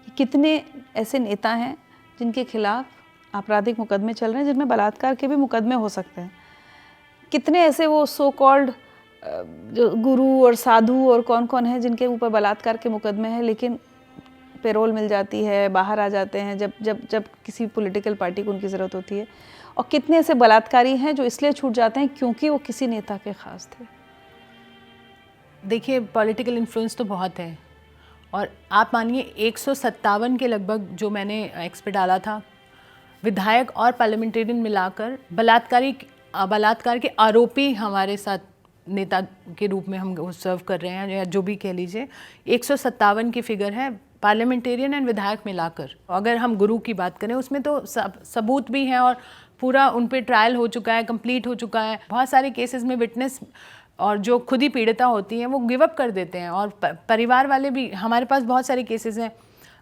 B: कि कितने ऐसे नेता हैं जिनके खिलाफ आपराधिक मुकदमे चल रहे हैं, जिनमें बलात्कार के भी मुकदमे हो सकते हैं। कितने ऐसे वो सो कॉल्ड जो गुरु और साधु और कौन कौन है जिनके ऊपर बलात्कार के मुकदमे हैं, लेकिन पेरोल मिल जाती है, बाहर आ जाते हैं जब जब जब किसी पॉलिटिकल पार्टी को उनकी ज़रूरत होती है। और कितने ऐसे बलात्कारी हैं जो इसलिए छूट जाते हैं क्योंकि वो किसी नेता के ख़ास थे।
C: देखिए, पॉलिटिकल इन्फ्लुएंस तो बहुत है, और आप मानिए 157 के लगभग जो मैंने एक्स पे डाला था, विधायक और पार्लियामेंटेरियन मिलाकर बलात्कार के आरोपी हमारे साथ नेता के रूप में हम सर्व कर रहे हैं, या जो भी कह लीजिए। 157 की फिगर है पार्लियामेंटेरियन एंड विधायक मिलाकर। अगर हम गुरु की बात करें, उसमें तो सबूत भी हैं और पूरा उन पे ट्रायल हो चुका है, कंप्लीट हो चुका है। बहुत सारे केसेस में विटनेस और जो खुद ही पीड़िता होती हैं वो गिव अप कर देते हैं, और परिवार वाले भी, हमारे पास बहुत सारे केसेस हैं,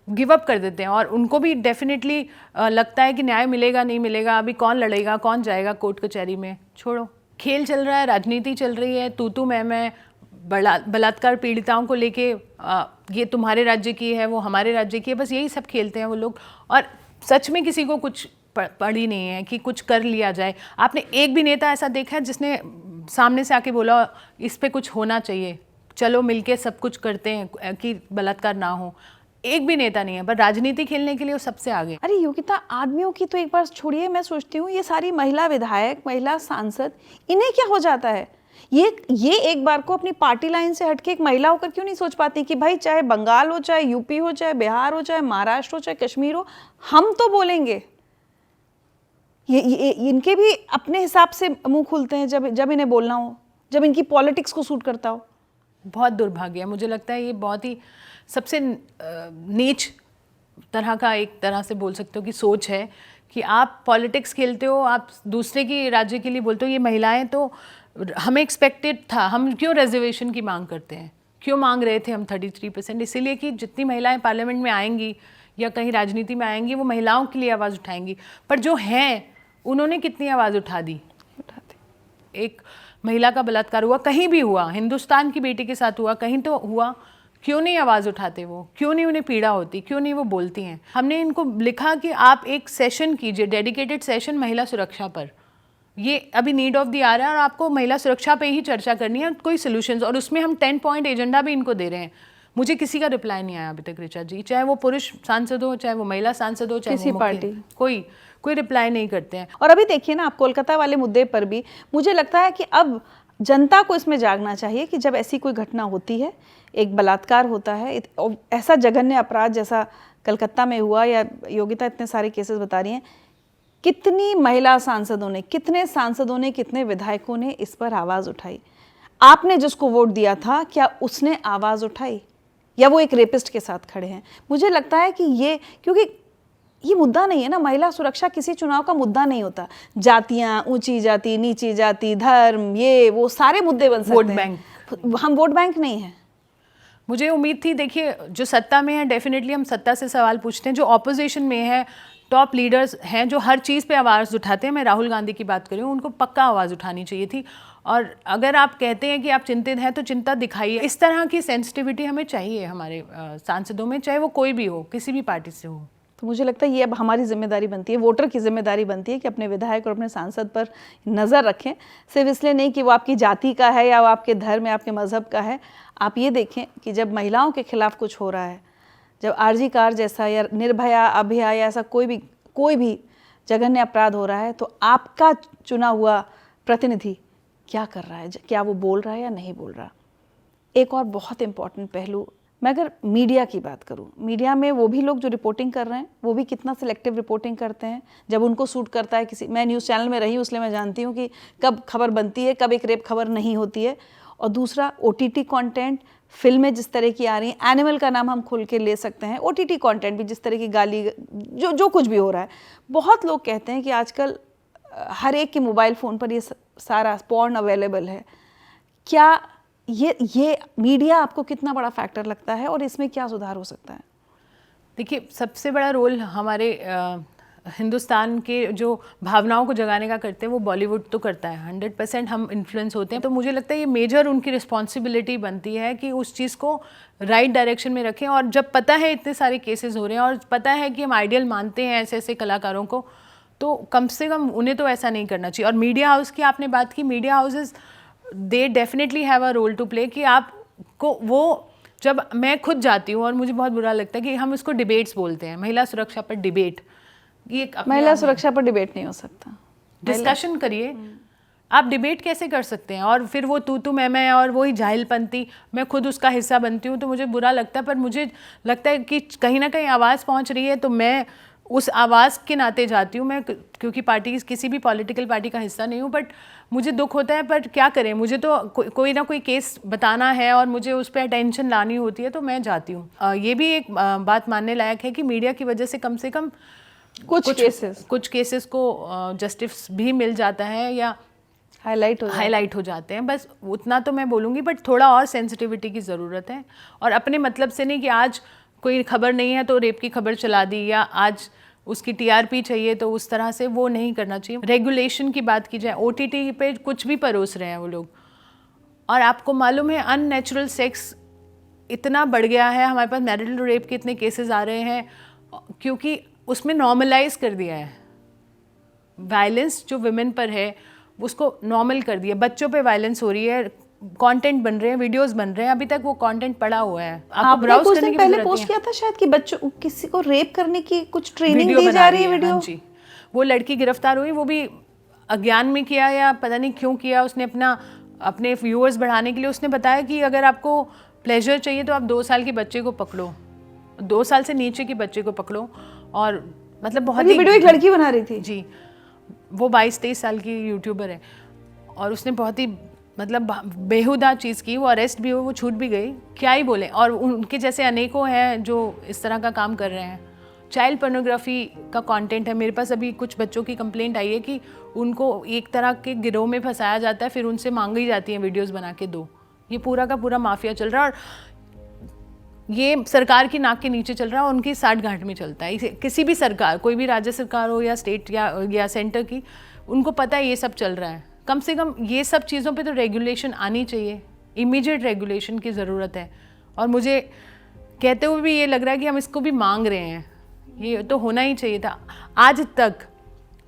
C: गिव अप कर देते हैं, और उनको भी डेफिनेटली लगता है कि न्याय मिलेगा नहीं मिलेगा, अभी कौन लड़ेगा, कौन जाएगा कोर्ट कचहरी में, छोड़ो। खेल चल रहा है, राजनीति चल रही है, तू मैं बलात्कार पीड़िताओं को लेके ये तुम्हारे राज्य की है, वो हमारे राज्य की है, बस यही सब खेलते हैं वो लोग। और सच में किसी को कुछ पड़ी नहीं है कि कुछ कर लिया जाए। आपने एक भी नेता ऐसा देखा है जिसने सामने से आके बोला इस पे कुछ होना चाहिए, चलो मिलके सब कुछ करते हैं कि बलात्कार ना हो? एक भी नेता नहीं है, पर राजनीति खेलने के लिए वो सबसे आगे।
B: अरे योगिता, आदमियों की तो एक बार छोड़िए, मैं सोचती हूँ ये सारी महिला विधायक, महिला सांसद, इन्हें क्या हो जाता है? ये एक बार को अपनी पार्टी लाइन से हटके एक महिला होकर क्यों नहीं सोच पाती कि भाई चाहे बंगाल हो, चाहे यूपी हो, चाहे बिहार हो, चाहे महाराष्ट्र हो, चाहे कश्मीर हो, हम तो बोलेंगे। ये इनके भी अपने हिसाब से मुंह खुलते हैं जब इन्हें बोलना हो, जब इनकी पॉलिटिक्स को सूट करता हो।
C: बहुत दुर्भाग्य है, मुझे लगता है ये बहुत ही सबसे नीच तरह का, एक तरह से बोल सकते हो कि सोच है कि आप पॉलिटिक्स खेलते हो, आप दूसरे की राज्य के लिए बोलते हो। ये महिलाएं तो हमें एक्सपेक्टेड था, हम क्यों रिजर्वेशन की मांग करते हैं, क्यों मांग रहे थे हम 33%? इसीलिए कि जितनी महिलाएं पार्लियामेंट में आएंगी या कहीं राजनीति में आएंगी वो महिलाओं के लिए आवाज़ उठाएंगी। पर जो हैं उन्होंने कितनी आवाज़ उठा दी? एक महिला का बलात्कार हुआ, कहीं भी हुआ, हिंदुस्तान की बेटी के साथ हुआ, कहीं तो हुआ, क्यों नहीं आवाज़ उठाते वो? क्यों नहीं उन्हें पीड़ा होती? क्यों नहीं वो बोलती हैं? हमने इनको लिखा कि आप एक सेशन कीजिए, डेडिकेटेड सेशन महिला सुरक्षा पर। ये अभी नीड ऑफ द आवर है और आपको महिला सुरक्षा पे ही चर्चा करनी है, कोई सॉल्यूशंस, और उसमें हम 10 पॉइंट एजेंडा भी इनको दे रहे हैं। मुझे किसी का रिप्लाई नहीं आया अभी तक ऋचा जी, चाहे वो पुरुष सांसद हो, चाहे वो महिला सांसद हो, चाहे
B: किसी
C: वो
B: पार्टी,
C: कोई रिप्लाई नहीं करते हैं।
B: और अभी देखिए ना, आप कोलकाता वाले मुद्दे पर भी मुझे लगता है कि अब जनता को इसमें जागना चाहिए कि जब ऐसी कोई घटना होती है, एक बलात्कार होता है, ऐसा जघन्य अपराध जैसा कलकत्ता में हुआ, या योगिता इतने सारे केसेस बता रही हैं, कितनी महिला सांसदों ने, कितने सांसदों ने, कितने विधायकों ने इस पर आवाज़ उठाई। आपने जिसको वोट दिया था, क्या उसने आवाज़ उठाई, या वो एक रेपिस्ट के साथ खड़े हैं? मुझे लगता है कि ये, क्योंकि ये मुद्दा नहीं है ना, महिला सुरक्षा किसी चुनाव का मुद्दा नहीं होता। जातियां, ऊंची जाति, नीची जाति, धर्म, ये वो सारे मुद्दे बन सकते हैं।
C: वोट बैंक,
B: हम वोट बैंक नहीं है।
C: मुझे उम्मीद थी, देखिए जो सत्ता में है डेफिनेटली हम सत्ता से सवाल पूछते हैं, जो ऑपोजिशन में है, टॉप लीडर्स हैं जो हर चीज़ पे आवाज़ उठाते हैं, मैं राहुल गांधी की बात कर रही हूँ, उनको पक्का आवाज़ उठानी चाहिए थी। और अगर आप कहते हैं कि आप चिंतित हैं तो चिंता दिखाइए। इस तरह की सेंसिटिविटी हमें चाहिए हमारे सांसदों में, चाहे वो कोई भी हो, किसी भी पार्टी से हो।
B: तो मुझे लगता है ये अब हमारी जिम्मेदारी बनती है, वोटर की जिम्मेदारी बनती है कि अपने विधायक और अपने सांसद पर नज़र रखें। सिर्फ इसलिए नहीं कि वो आपकी जाति का है या वो आपके धर्म या आपके मज़हब का है। आप ये देखें कि जब महिलाओं के खिलाफ कुछ हो रहा है, जब आरजी कार जैसा या निर्भया, अभया या ऐसा कोई भी जघन्य अपराध हो रहा है, तो आपका चुना हुआ प्रतिनिधि क्या कर रहा है, क्या वो बोल रहा है या नहीं बोल रहा। एक और बहुत इम्पॉर्टेंट पहलू, मैं अगर मीडिया की बात करूं, मीडिया में वो भी लोग जो रिपोर्टिंग कर रहे हैं, वो भी कितना सिलेक्टिव रिपोर्टिंग करते हैं। जब उनको सूट करता है किसी, मैं न्यूज़ चैनल में रही हूँ इसलिए मैं जानती हूँ कि कब खबर बनती है, कब एक रेप खबर नहीं होती है। और दूसरा, OTT कंटेंट, फिल्में जिस तरह की आ रही हैं, एनिमल का नाम हम खुल के ले सकते हैं, OTT कंटेंट भी जिस तरह की गाली, जो कुछ भी हो रहा है। बहुत लोग कहते हैं कि आजकल हर एक के मोबाइल फ़ोन पर ये सारा पॉर्न अवेलेबल है। क्या ये मीडिया आपको कितना बड़ा फैक्टर लगता है और इसमें क्या सुधार हो सकता है?
C: देखिए, सबसे बड़ा रोल हमारे हिंदुस्तान के जो भावनाओं को जगाने का करते हैं वो बॉलीवुड तो करता है। 100% हम इन्फ्लुएंस होते हैं। तो मुझे लगता है ये मेजर उनकी रिस्पॉन्सिबिलिटी बनती है कि उस चीज़ को राइट डायरेक्शन में रखें। और जब पता है इतने सारे केसेस हो रहे हैं और पता है कि हम आइडियल मानते हैं ऐसे ऐसे कलाकारों को, तो कम से कम उन्हें तो ऐसा नहीं करना चाहिए। और मीडिया हाउस की आपने बात की, media houses they definitely have a role to play. कि आपको वो, जब मैं खुद जाती हूँ और मुझे बहुत बुरा लगता है कि हम इसको डिबेट्स बोलते हैं, महिला सुरक्षा पर डिबेट। ये
B: महिला सुरक्षा पर डिबेट नहीं हो सकता।
C: डिस्कशन करिए, आप डिबेट कैसे कर सकते हैं? और फिर वो तू मैं और वही जाहिलपंती, मैं खुद उसका हिस्सा बनती हूँ तो मुझे बुरा लगता है। पर मुझे लगता है कि कहीं ना कहीं आवाज़ पहुँच रही है तो मैं उस आवाज़ के नाते जाती हूँ। मैं क्योंकि किसी भी पॉलिटिकल पार्टी का हिस्सा नहीं हूँ, बट मुझे दुख होता है। पर क्या करें, मुझे तो कोई ना कोई केस बताना है और मुझे उस पर अटेंशन लानी होती है तो मैं जाती हूँ। ये भी एक बात मानने लायक है कि मीडिया की वजह से कम कुछ केसेस को जस्टिस भी मिल जाता है या हाईलाइट हो जाते हैं। बस उतना तो मैं बोलूँगी, बट थोड़ा और सेंसिटिविटी की ज़रूरत है। और अपने मतलब से नहीं कि आज कोई खबर नहीं है तो रेप की खबर चला दी, या आज उसकी TRP चाहिए तो उस तरह से वो नहीं करना चाहिए। रेगुलेशन की बात की जाए, OTT पे कुछ भी परोस रहे हैं वो लोग। और आपको मालूम है अननेचुरल सेक्स इतना बढ़ गया है, हमारे पास मैरिटल रेप के इतने केसेस आ रहे हैं क्योंकि उसमें नॉर्मलाइज कर दिया है। वायलेंस जो विमेन पर है उसको नॉर्मल कर दिया। बच्चों पे वायलेंस हो रही है, कंटेंट बन रहे हैं, वीडियोस बन रहे हैं, अभी तक वो कंटेंट पड़ा हुआ है।
B: आपको ब्राउज करने की पहले पोस्ट किया था शायद कि बच्चों किसी को रेप करने की कुछ ट्रेनिंग दी जा रही है वीडियो।
C: हाँ जी, वो लड़की गिरफ्तार हुई, वो भी अज्ञान में किया या पता नहीं क्यों किया। उसने अपने व्यूअर्स बढ़ाने के लिए उसने बताया कि अगर आपको प्लेजर चाहिए तो आप 2 साल के बच्चे को पकड़ो, 2 साल से नीचे के बच्चे को पकड़ो। और मतलब बहुत ही
B: वीडियो एक लड़की बना रही थी
C: जी, वो 22-23 साल की यूट्यूबर है और उसने बहुत ही मतलब बेहुदा चीज़ की। वो अरेस्ट भी हुई, वो छूट भी गई, क्या ही बोले। और उनके जैसे अनेकों हैं जो इस तरह का काम कर रहे हैं। चाइल्ड पोर्नोग्राफी का कंटेंट है। मेरे पास अभी कुछ बच्चों की कंप्लेंट आई है कि उनको एक तरह के गिरोह में फंसाया जाता है, फिर उनसे मांगी जाती हैं वीडियोस बना के दो। ये पूरा का पूरा माफिया चल रहा है और ये सरकार की नाक के नीचे चल रहा है, उनकी साठ गांठ में चलता है। किसी भी सरकार, कोई भी राज्य सरकार हो या स्टेट या सेंटर की, उनको पता है ये सब चल रहा है। कम से कम ये सब चीज़ों पे तो रेगुलेशन आनी चाहिए, इमीडिएट रेगुलेशन की ज़रूरत है। और मुझे कहते हुए भी ये लग रहा है कि हम इसको भी मांग रहे हैं, ये तो होना ही चाहिए था। आज तक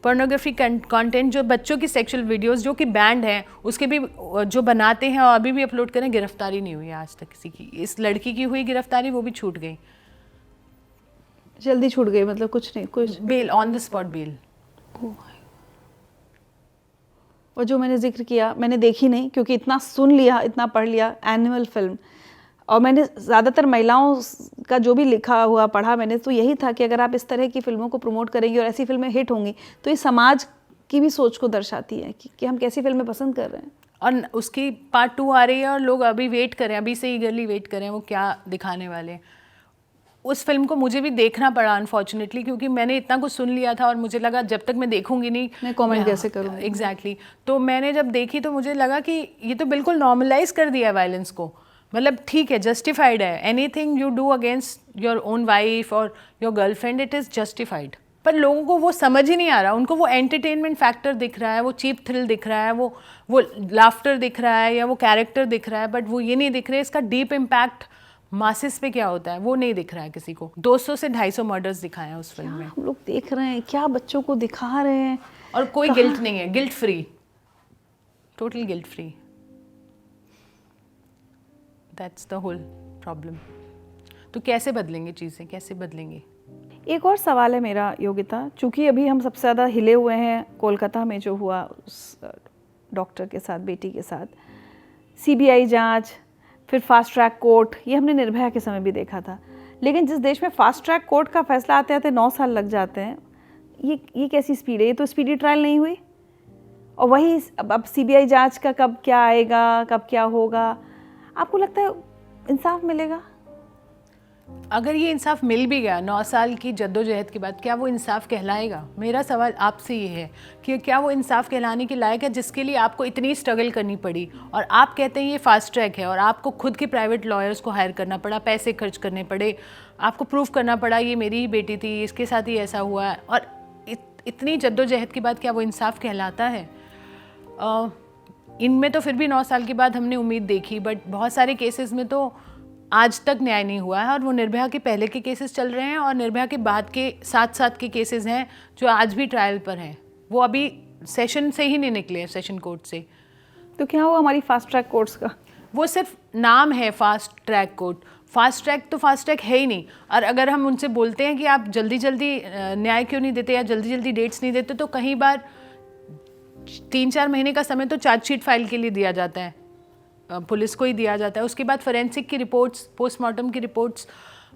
C: पोर्नोग्राफी कंटेंट, जो बच्चों की सेक्सुअल वीडियोस जो कि बैंड हैं, उसके भी जो बनाते हैं और अभी भी अपलोड करें, गिरफ्तारी नहीं हुई आज तक किसी की। इस लड़की की हुई गिरफ्तारी, वो भी छूट गई,
B: जल्दी छूट गई, मतलब कुछ नहीं, कुछ
C: bail, on the spot bail.
B: और जो मैंने जिक्र किया, मैंने देखी नहीं क्योंकि इतना सुन लिया, इतना पढ़ लिया, एनिमल फिल्म, और मैंने ज़्यादातर महिलाओं का जो भी लिखा हुआ पढ़ा मैंने, तो यही था कि अगर आप इस तरह की फिल्मों को प्रमोट करेंगे और ऐसी फिल्में हिट होंगी तो ये समाज की भी सोच को दर्शाती है कि हम कैसी फिल्में पसंद कर रहे हैं।
C: और उसकी पार्ट 2 आ रही है और लोग अभी वेट करें, अभी से ईगरली वेट करें वो क्या दिखाने वाले हैं। उस फिल्म को मुझे भी देखना पड़ा अनफॉर्चुनेटली, क्योंकि मैंने इतना कुछ सुन लिया था और मुझे लगा जब तक मैं देखूंगी नहीं
B: मैं कमेंट कैसे करूँगी।
C: एग्जैक्टली। तो मैंने जब देखी तो मुझे लगा कि ये तो बिल्कुल नॉर्मलाइज कर दिया है वायलेंस को, मतलब ठीक है, जस्टिफाइड है, anything you do against your own wife और your girlfriend, it is justified. पर लोगों को वो समझ ही नहीं आ रहा, उनको वो एंटरटेनमेंट फैक्टर दिख रहा है, वो चीप थ्रिल दिख रहा है, वो लाफ्टर दिख रहा है या वो कैरेक्टर दिख रहा है, बट वो ये नहीं दिख रहा है इसका डीप इम्पैक्ट मासिस पे क्या होता है, वो नहीं दिख रहा है किसी को। 200 से 250 मर्डर्स दिखाए हैं उस फिल्म में।
B: हम लोग देख रहे हैं क्या बच्चों को दिखा रहे हैं,
C: और कोई गिल्ट नहीं है, guilt free, total guilt free. That's the whole problem. तो कैसे बदलेंगे चीज़ें, कैसे बदलेंगे?
B: एक और सवाल है मेरा योगिता, चूँकि अभी हम सबसे ज़्यादा हिले हुए हैं कोलकाता में जो हुआ उस डॉक्टर के साथ, बेटी के साथ, सीबीआई जांच, फिर फास्ट ट्रैक कोर्ट, ये हमने निर्भया के समय भी देखा था। लेकिन जिस देश में फास्ट ट्रैक कोर्ट का फैसला आते आते 9 साल लग जाते हैं, ये कैसी स्पीड है? ये तो स्पीडी ट्रायल नहीं हुई। और वही अब सीबीआई जांच का कब क्या आएगा, कब क्या होगा, आपको लगता है इंसाफ मिलेगा?
C: अगर ये इंसाफ मिल भी गया 9 साल की जद्दोजहद के बाद, क्या वो इंसाफ कहलाएगा? मेरा सवाल आपसे ये है कि क्या वो इंसाफ कहलाने के लायक है जिसके लिए आपको इतनी स्ट्रगल करनी पड़ी? और आप कहते हैं ये फास्ट ट्रैक है और आपको खुद के प्राइवेट लॉयर्स को हायर करना पड़ा, पैसे खर्च करने पड़े, आपको प्रूफ करना पड़ा ये मेरी ही बेटी थी, इसके साथ ही ऐसा हुआ है, और इतनी जद्दोजहद के बाद क्या वो इंसाफ कहलाता है? इनमें तो फिर भी 9 साल के बाद हमने उम्मीद देखी, बट बहुत सारे केसेस में तो आज तक न्याय नहीं हुआ है। और वो निर्भया के पहले के केसेस चल रहे हैं और निर्भया के बाद के 7 के केसेस हैं जो आज भी ट्रायल पर हैं, वो अभी सेशन से ही नहीं निकले, सेशन कोर्ट से।
B: तो क्या हुआ हमारी फास्ट ट्रैक कोर्ट्स का?
C: वो सिर्फ नाम है fast track court, fast track तो फास्ट ट्रैक है ही नहीं। और अगर हम उनसे बोलते हैं कि आप जल्दी जल्दी न्याय क्यों नहीं देते या जल्दी जल्दी डेट्स नहीं देते, तो कई बार 3-4 महीने का समय तो चार्जशीट फाइल के लिए दिया जाता है, पुलिस को ही दिया जाता है। उसके बाद फोरेंसिक की रिपोर्ट्स, पोस्टमार्टम की रिपोर्ट्स,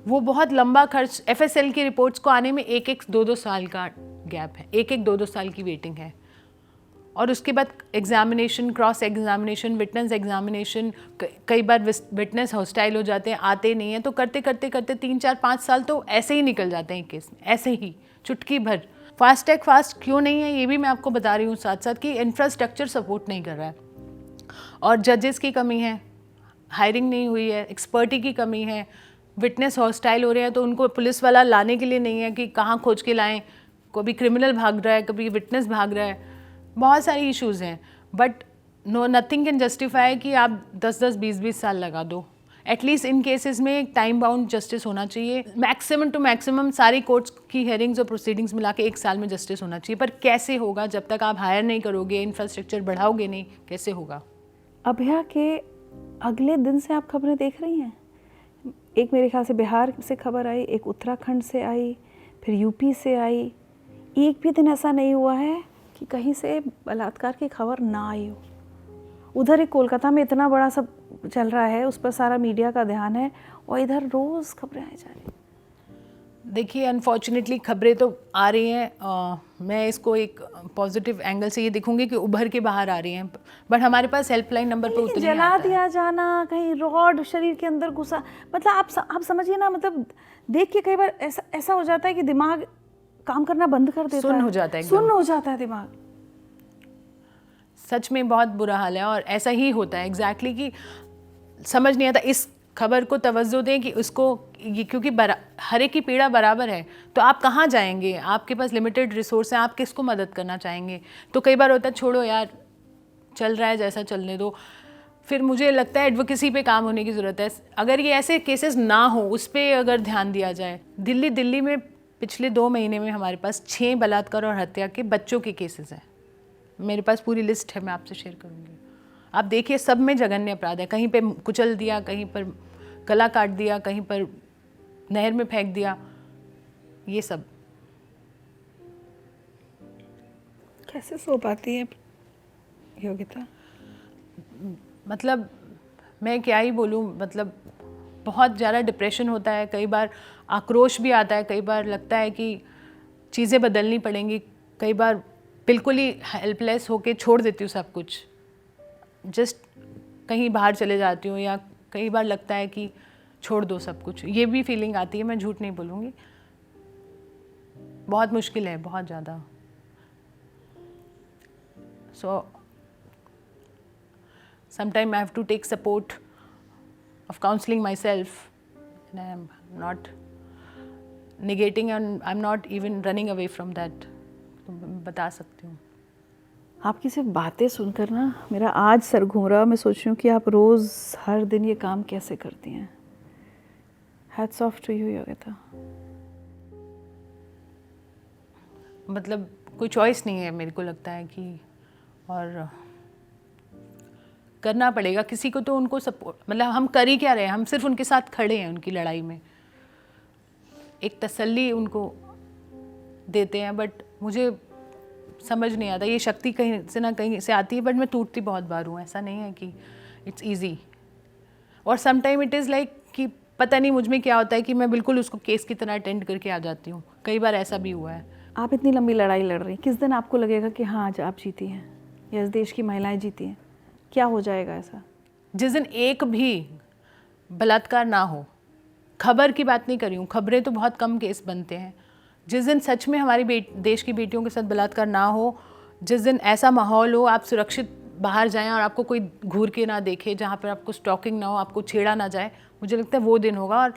C: वो बहुत लंबा खर्च, एफएसएल की रिपोर्ट्स को आने में 1-1, 2-2 साल का गैप है, 1-1, 2-2 साल की वेटिंग है। और उसके बाद examination, cross examination, witness examination, कई बार विटनेस हॉस्टाइल हो जाते हैं, आते नहीं हैं, तो करते करते करते 3-4-5 साल तो ऐसे ही निकल जाते हैं केस में, ऐसे ही चुटकी भर। फास्ट ट्रैक फास्ट क्यों नहीं है ये भी मैं आपको बता रही हूँ साथ साथ, कि इंफ्रास्ट्रक्चर सपोर्ट नहीं कर रहा है, और जजेस की कमी है, हायरिंग नहीं हुई है, एक्सपर्टी की कमी है, विटनेस हॉस्टाइल हो रहे हैं तो उनको पुलिस वाला लाने के लिए नहीं है कि कहाँ खोज के लाएं, कभी क्रिमिनल भाग रहा है, कभी विटनेस भाग रहा है, बहुत सारी इश्यूज़ हैं। बट नथिंग कैन जस्टिफाई कि आप 10-10, 20-20 साल लगा दो। एटलीस्ट इन केसेस में एक टाइम बाउंड जस्टिस होना चाहिए, मैक्सिमम टू मैक्सिमम सारी कोर्ट्स की हेयरिंग्स और प्रोसीडिंग्स मिला के 1 साल में जस्टिस होना चाहिए। पर कैसे होगा जब तक आप हायर नहीं करोगे, इंफ्रास्ट्रक्चर बढ़ाओगे नहीं, कैसे होगा?
B: अभया के अगले दिन से आप खबरें देख रही हैं? एक मेरे ख्याल से बिहार से खबर आई, एक उत्तराखंड से आई, फिर यूपी से आई। एक भी दिन ऐसा नहीं हुआ है कि कहीं से बलात्कार की खबर ना आई हो। उधर एक कोलकाता में इतना बड़ा सब चल रहा है, उस पर सारा मीडिया का ध्यान है, और इधर रोज़ खबरें आई जा रही।
C: देखिए अनफॉर्चुनेटली खबरें तो आ रही हैं, मैं इसको एक पॉजिटिव एंगल से ये देखूंगी कि उभर के बाहर आ रही हैं, बट हमारे पास हेल्पलाइन नंबर पर उतने
B: जला दिया जाना, कहीं रॉड शरीर के अंदर घुसा, मतलब आप समझिए ना, मतलब देख के कई बार ऐसा हो जाता है कि दिमाग काम करना बंद कर देता है,
C: सुन्न हो जाता है,
B: सुन्न हो जाता है दिमाग।
C: सच में बहुत बुरा हाल है और ऐसा ही होता है एग्जैक्टली कि समझ नहीं आता। इस खबर को तवज्जो दें कि उसको, क्योंकि हर एक की पीड़ा बराबर है, तो आप कहाँ जाएंगे? आपके पास लिमिटेड रिसोर्स हैं, आप किसको मदद करना चाहेंगे? तो कई बार होता है छोड़ो यार, चल रहा है जैसा चलने दो। फिर मुझे लगता है एडवोकेसी पे काम होने की ज़रूरत है। अगर ये ऐसे केसेस ना हो, उस पर अगर ध्यान दिया जाए। दिल्ली में पिछले 2 महीने में हमारे पास 6 बलात्कार और हत्या के बच्चों के केसेस हैं। मेरे पास पूरी लिस्ट है, मैं आपसे शेयर करूँगी। आप देखिए, सब में जघन्य अपराध है। कहीं पे कुचल दिया, कहीं पर गला काट दिया, कहीं पर नहर में फेंक दिया, ये सब।
B: कैसे सो पाती है योगिता?
C: मतलब मैं क्या ही बोलूँ, मतलब बहुत ज़्यादा डिप्रेशन होता है, कई बार आक्रोश भी आता है, कई बार लगता है कि चीज़ें बदलनी पड़ेंगी, कई बार बिल्कुल ही हेल्पलेस होके छोड़ देती हूँ सब कुछ, जस्ट कहीं बाहर चले जाती हूँ, या कई बार लगता है कि छोड़ दो सब कुछ, ये भी फीलिंग आती है, मैं झूठ नहीं बोलूँगी। बहुत मुश्किल है, बहुत ज़्यादा। सो sometimes I have to take support of counseling myself, and I am not negating and I'm not even running away from that. तो मैं बता सकती हूँ।
B: आपकी सिर्फ बातें सुनकर ना मेरा आज सर घूम रहा। मैं सोच रही हूँ कि आप रोज़ हर दिन ये काम कैसे करती हैं। Hats off to you Yogita.
C: मतलब कोई चॉइस नहीं है, मेरे को लगता है कि, और करना पड़ेगा किसी को तो उनको सपोर्ट, मतलब हम कर ही क्या रहे हैं, हम सिर्फ उनके साथ खड़े हैं उनकी लड़ाई में, एक तसल्ली उनको देते हैं। बट मुझे समझ नहीं आता, ये शक्ति कहीं से ना कहीं से आती है, बट मैं टूटती बहुत बार हूँ। ऐसा नहीं है कि इट्स ईजी, और some time it is like कि पता नहीं मुझ में क्या होता है कि मैं बिल्कुल उसको केस की तरह अटेंड करके आ जाती हूँ। कई बार ऐसा भी हुआ है।
B: आप इतनी लंबी लड़ाई लड़ रही हैं, किस दिन आपको लगेगा कि हाँ आज आप जीती हैं या इस देश की महिलाएं जीती हैं? क्या हो जाएगा ऐसा?
C: जिस दिन एक भी बलात्कार ना हो, खबर की बात नहीं कर रही हूँ, खबरें तो बहुत कम केस बनते हैं, जिस दिन सच में हमारी देश की बेटियों के साथ बलात्कार ना हो, जिस दिन ऐसा माहौल हो, आप सुरक्षित बाहर जाएं और आपको कोई घूर के ना देखे, जहाँ पर आपको स्टॉकिंग ना हो, आपको छेड़ा ना जाए, मुझे लगता है वो दिन होगा। और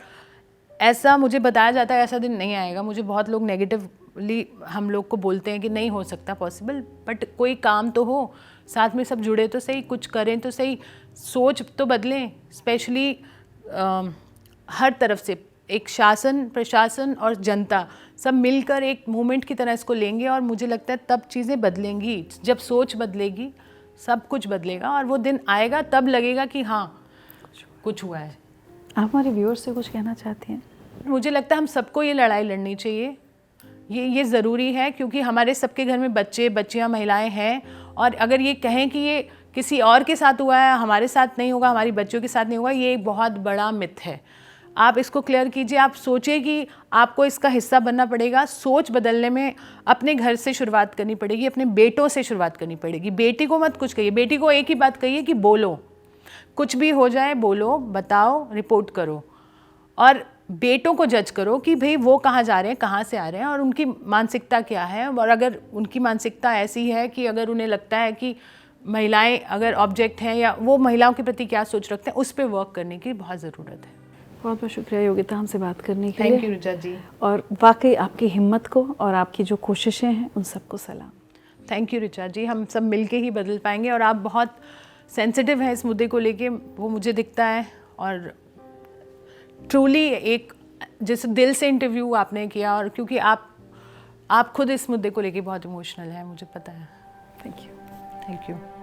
C: ऐसा मुझे बताया जाता है ऐसा दिन नहीं आएगा। मुझे बहुत लोग नेगेटिवली हम लोग को बोलते हैं कि नहीं हो सकता पॉसिबल, बट कोई काम तो हो, साथ में सब जुड़े तो सही, कुछ करें तो सही, सोच तो बदलें। स्पेशली हर तरफ से एक शासन, प्रशासन और जनता सब मिलकर एक मूवमेंट की तरह इसको लेंगे, और मुझे लगता है तब चीज़ें बदलेंगी। जब सोच बदलेगी सब कुछ बदलेगा, और वो दिन आएगा तब लगेगा कि हाँ कुछ हुआ है।
B: आप हमारे व्यूअर्स से कुछ कहना चाहती हैं?
C: मुझे लगता है हम सबको ये लड़ाई लड़नी चाहिए, ये ज़रूरी है, क्योंकि हमारे सबके घर में बच्चे बच्चियां महिलाएं हैं, और अगर ये कहें कि ये किसी और के साथ हुआ है, हमारे साथ नहीं होगा, हमारी बच्चों के साथ नहीं होगा, ये एक बहुत बड़ा मिथ है। आप इसको क्लियर कीजिए। आप सोचिए कि आपको इसका हिस्सा बनना पड़ेगा। सोच बदलने में अपने घर से शुरुआत करनी पड़ेगी, अपने बेटों से शुरुआत करनी पड़ेगी। बेटी को मत कुछ कहिए, बेटी को एक ही बात कहिए कि बोलो, कुछ भी हो जाए बोलो, बताओ, रिपोर्ट करो, और बेटों को जज करो कि भाई वो कहाँ जा रहे हैं, कहाँ से आ रहे हैं, और उनकी मानसिकता क्या है। और अगर उनकी मानसिकता ऐसी है कि अगर उन्हें लगता है कि महिलाएं अगर ऑब्जेक्ट हैं, या वो महिलाओं के प्रति क्या सोच रखते हैं, उस पर वर्क करने की बहुत ज़रूरत है।
B: बहुत बहुत शुक्रिया योगिता हमसे बात करने के लिए।
C: थैंक यू रिचा जी।
B: और वाकई आपकी हिम्मत को और आपकी जो कोशिशें हैं उन सबको सलाम।
C: थैंक यू रिचा जी। हम सब मिलके ही बदल पाएंगे, और आप बहुत सेंसिटिव हैं इस मुद्दे को लेके, वो मुझे दिखता है। और ट्रूली एक जैसे दिल से इंटरव्यू आपने किया, और क्योंकि आप खुद इस मुद्दे को लेके बहुत इमोशनल हैं, मुझे पता है।
B: Thank you.
C: Thank you.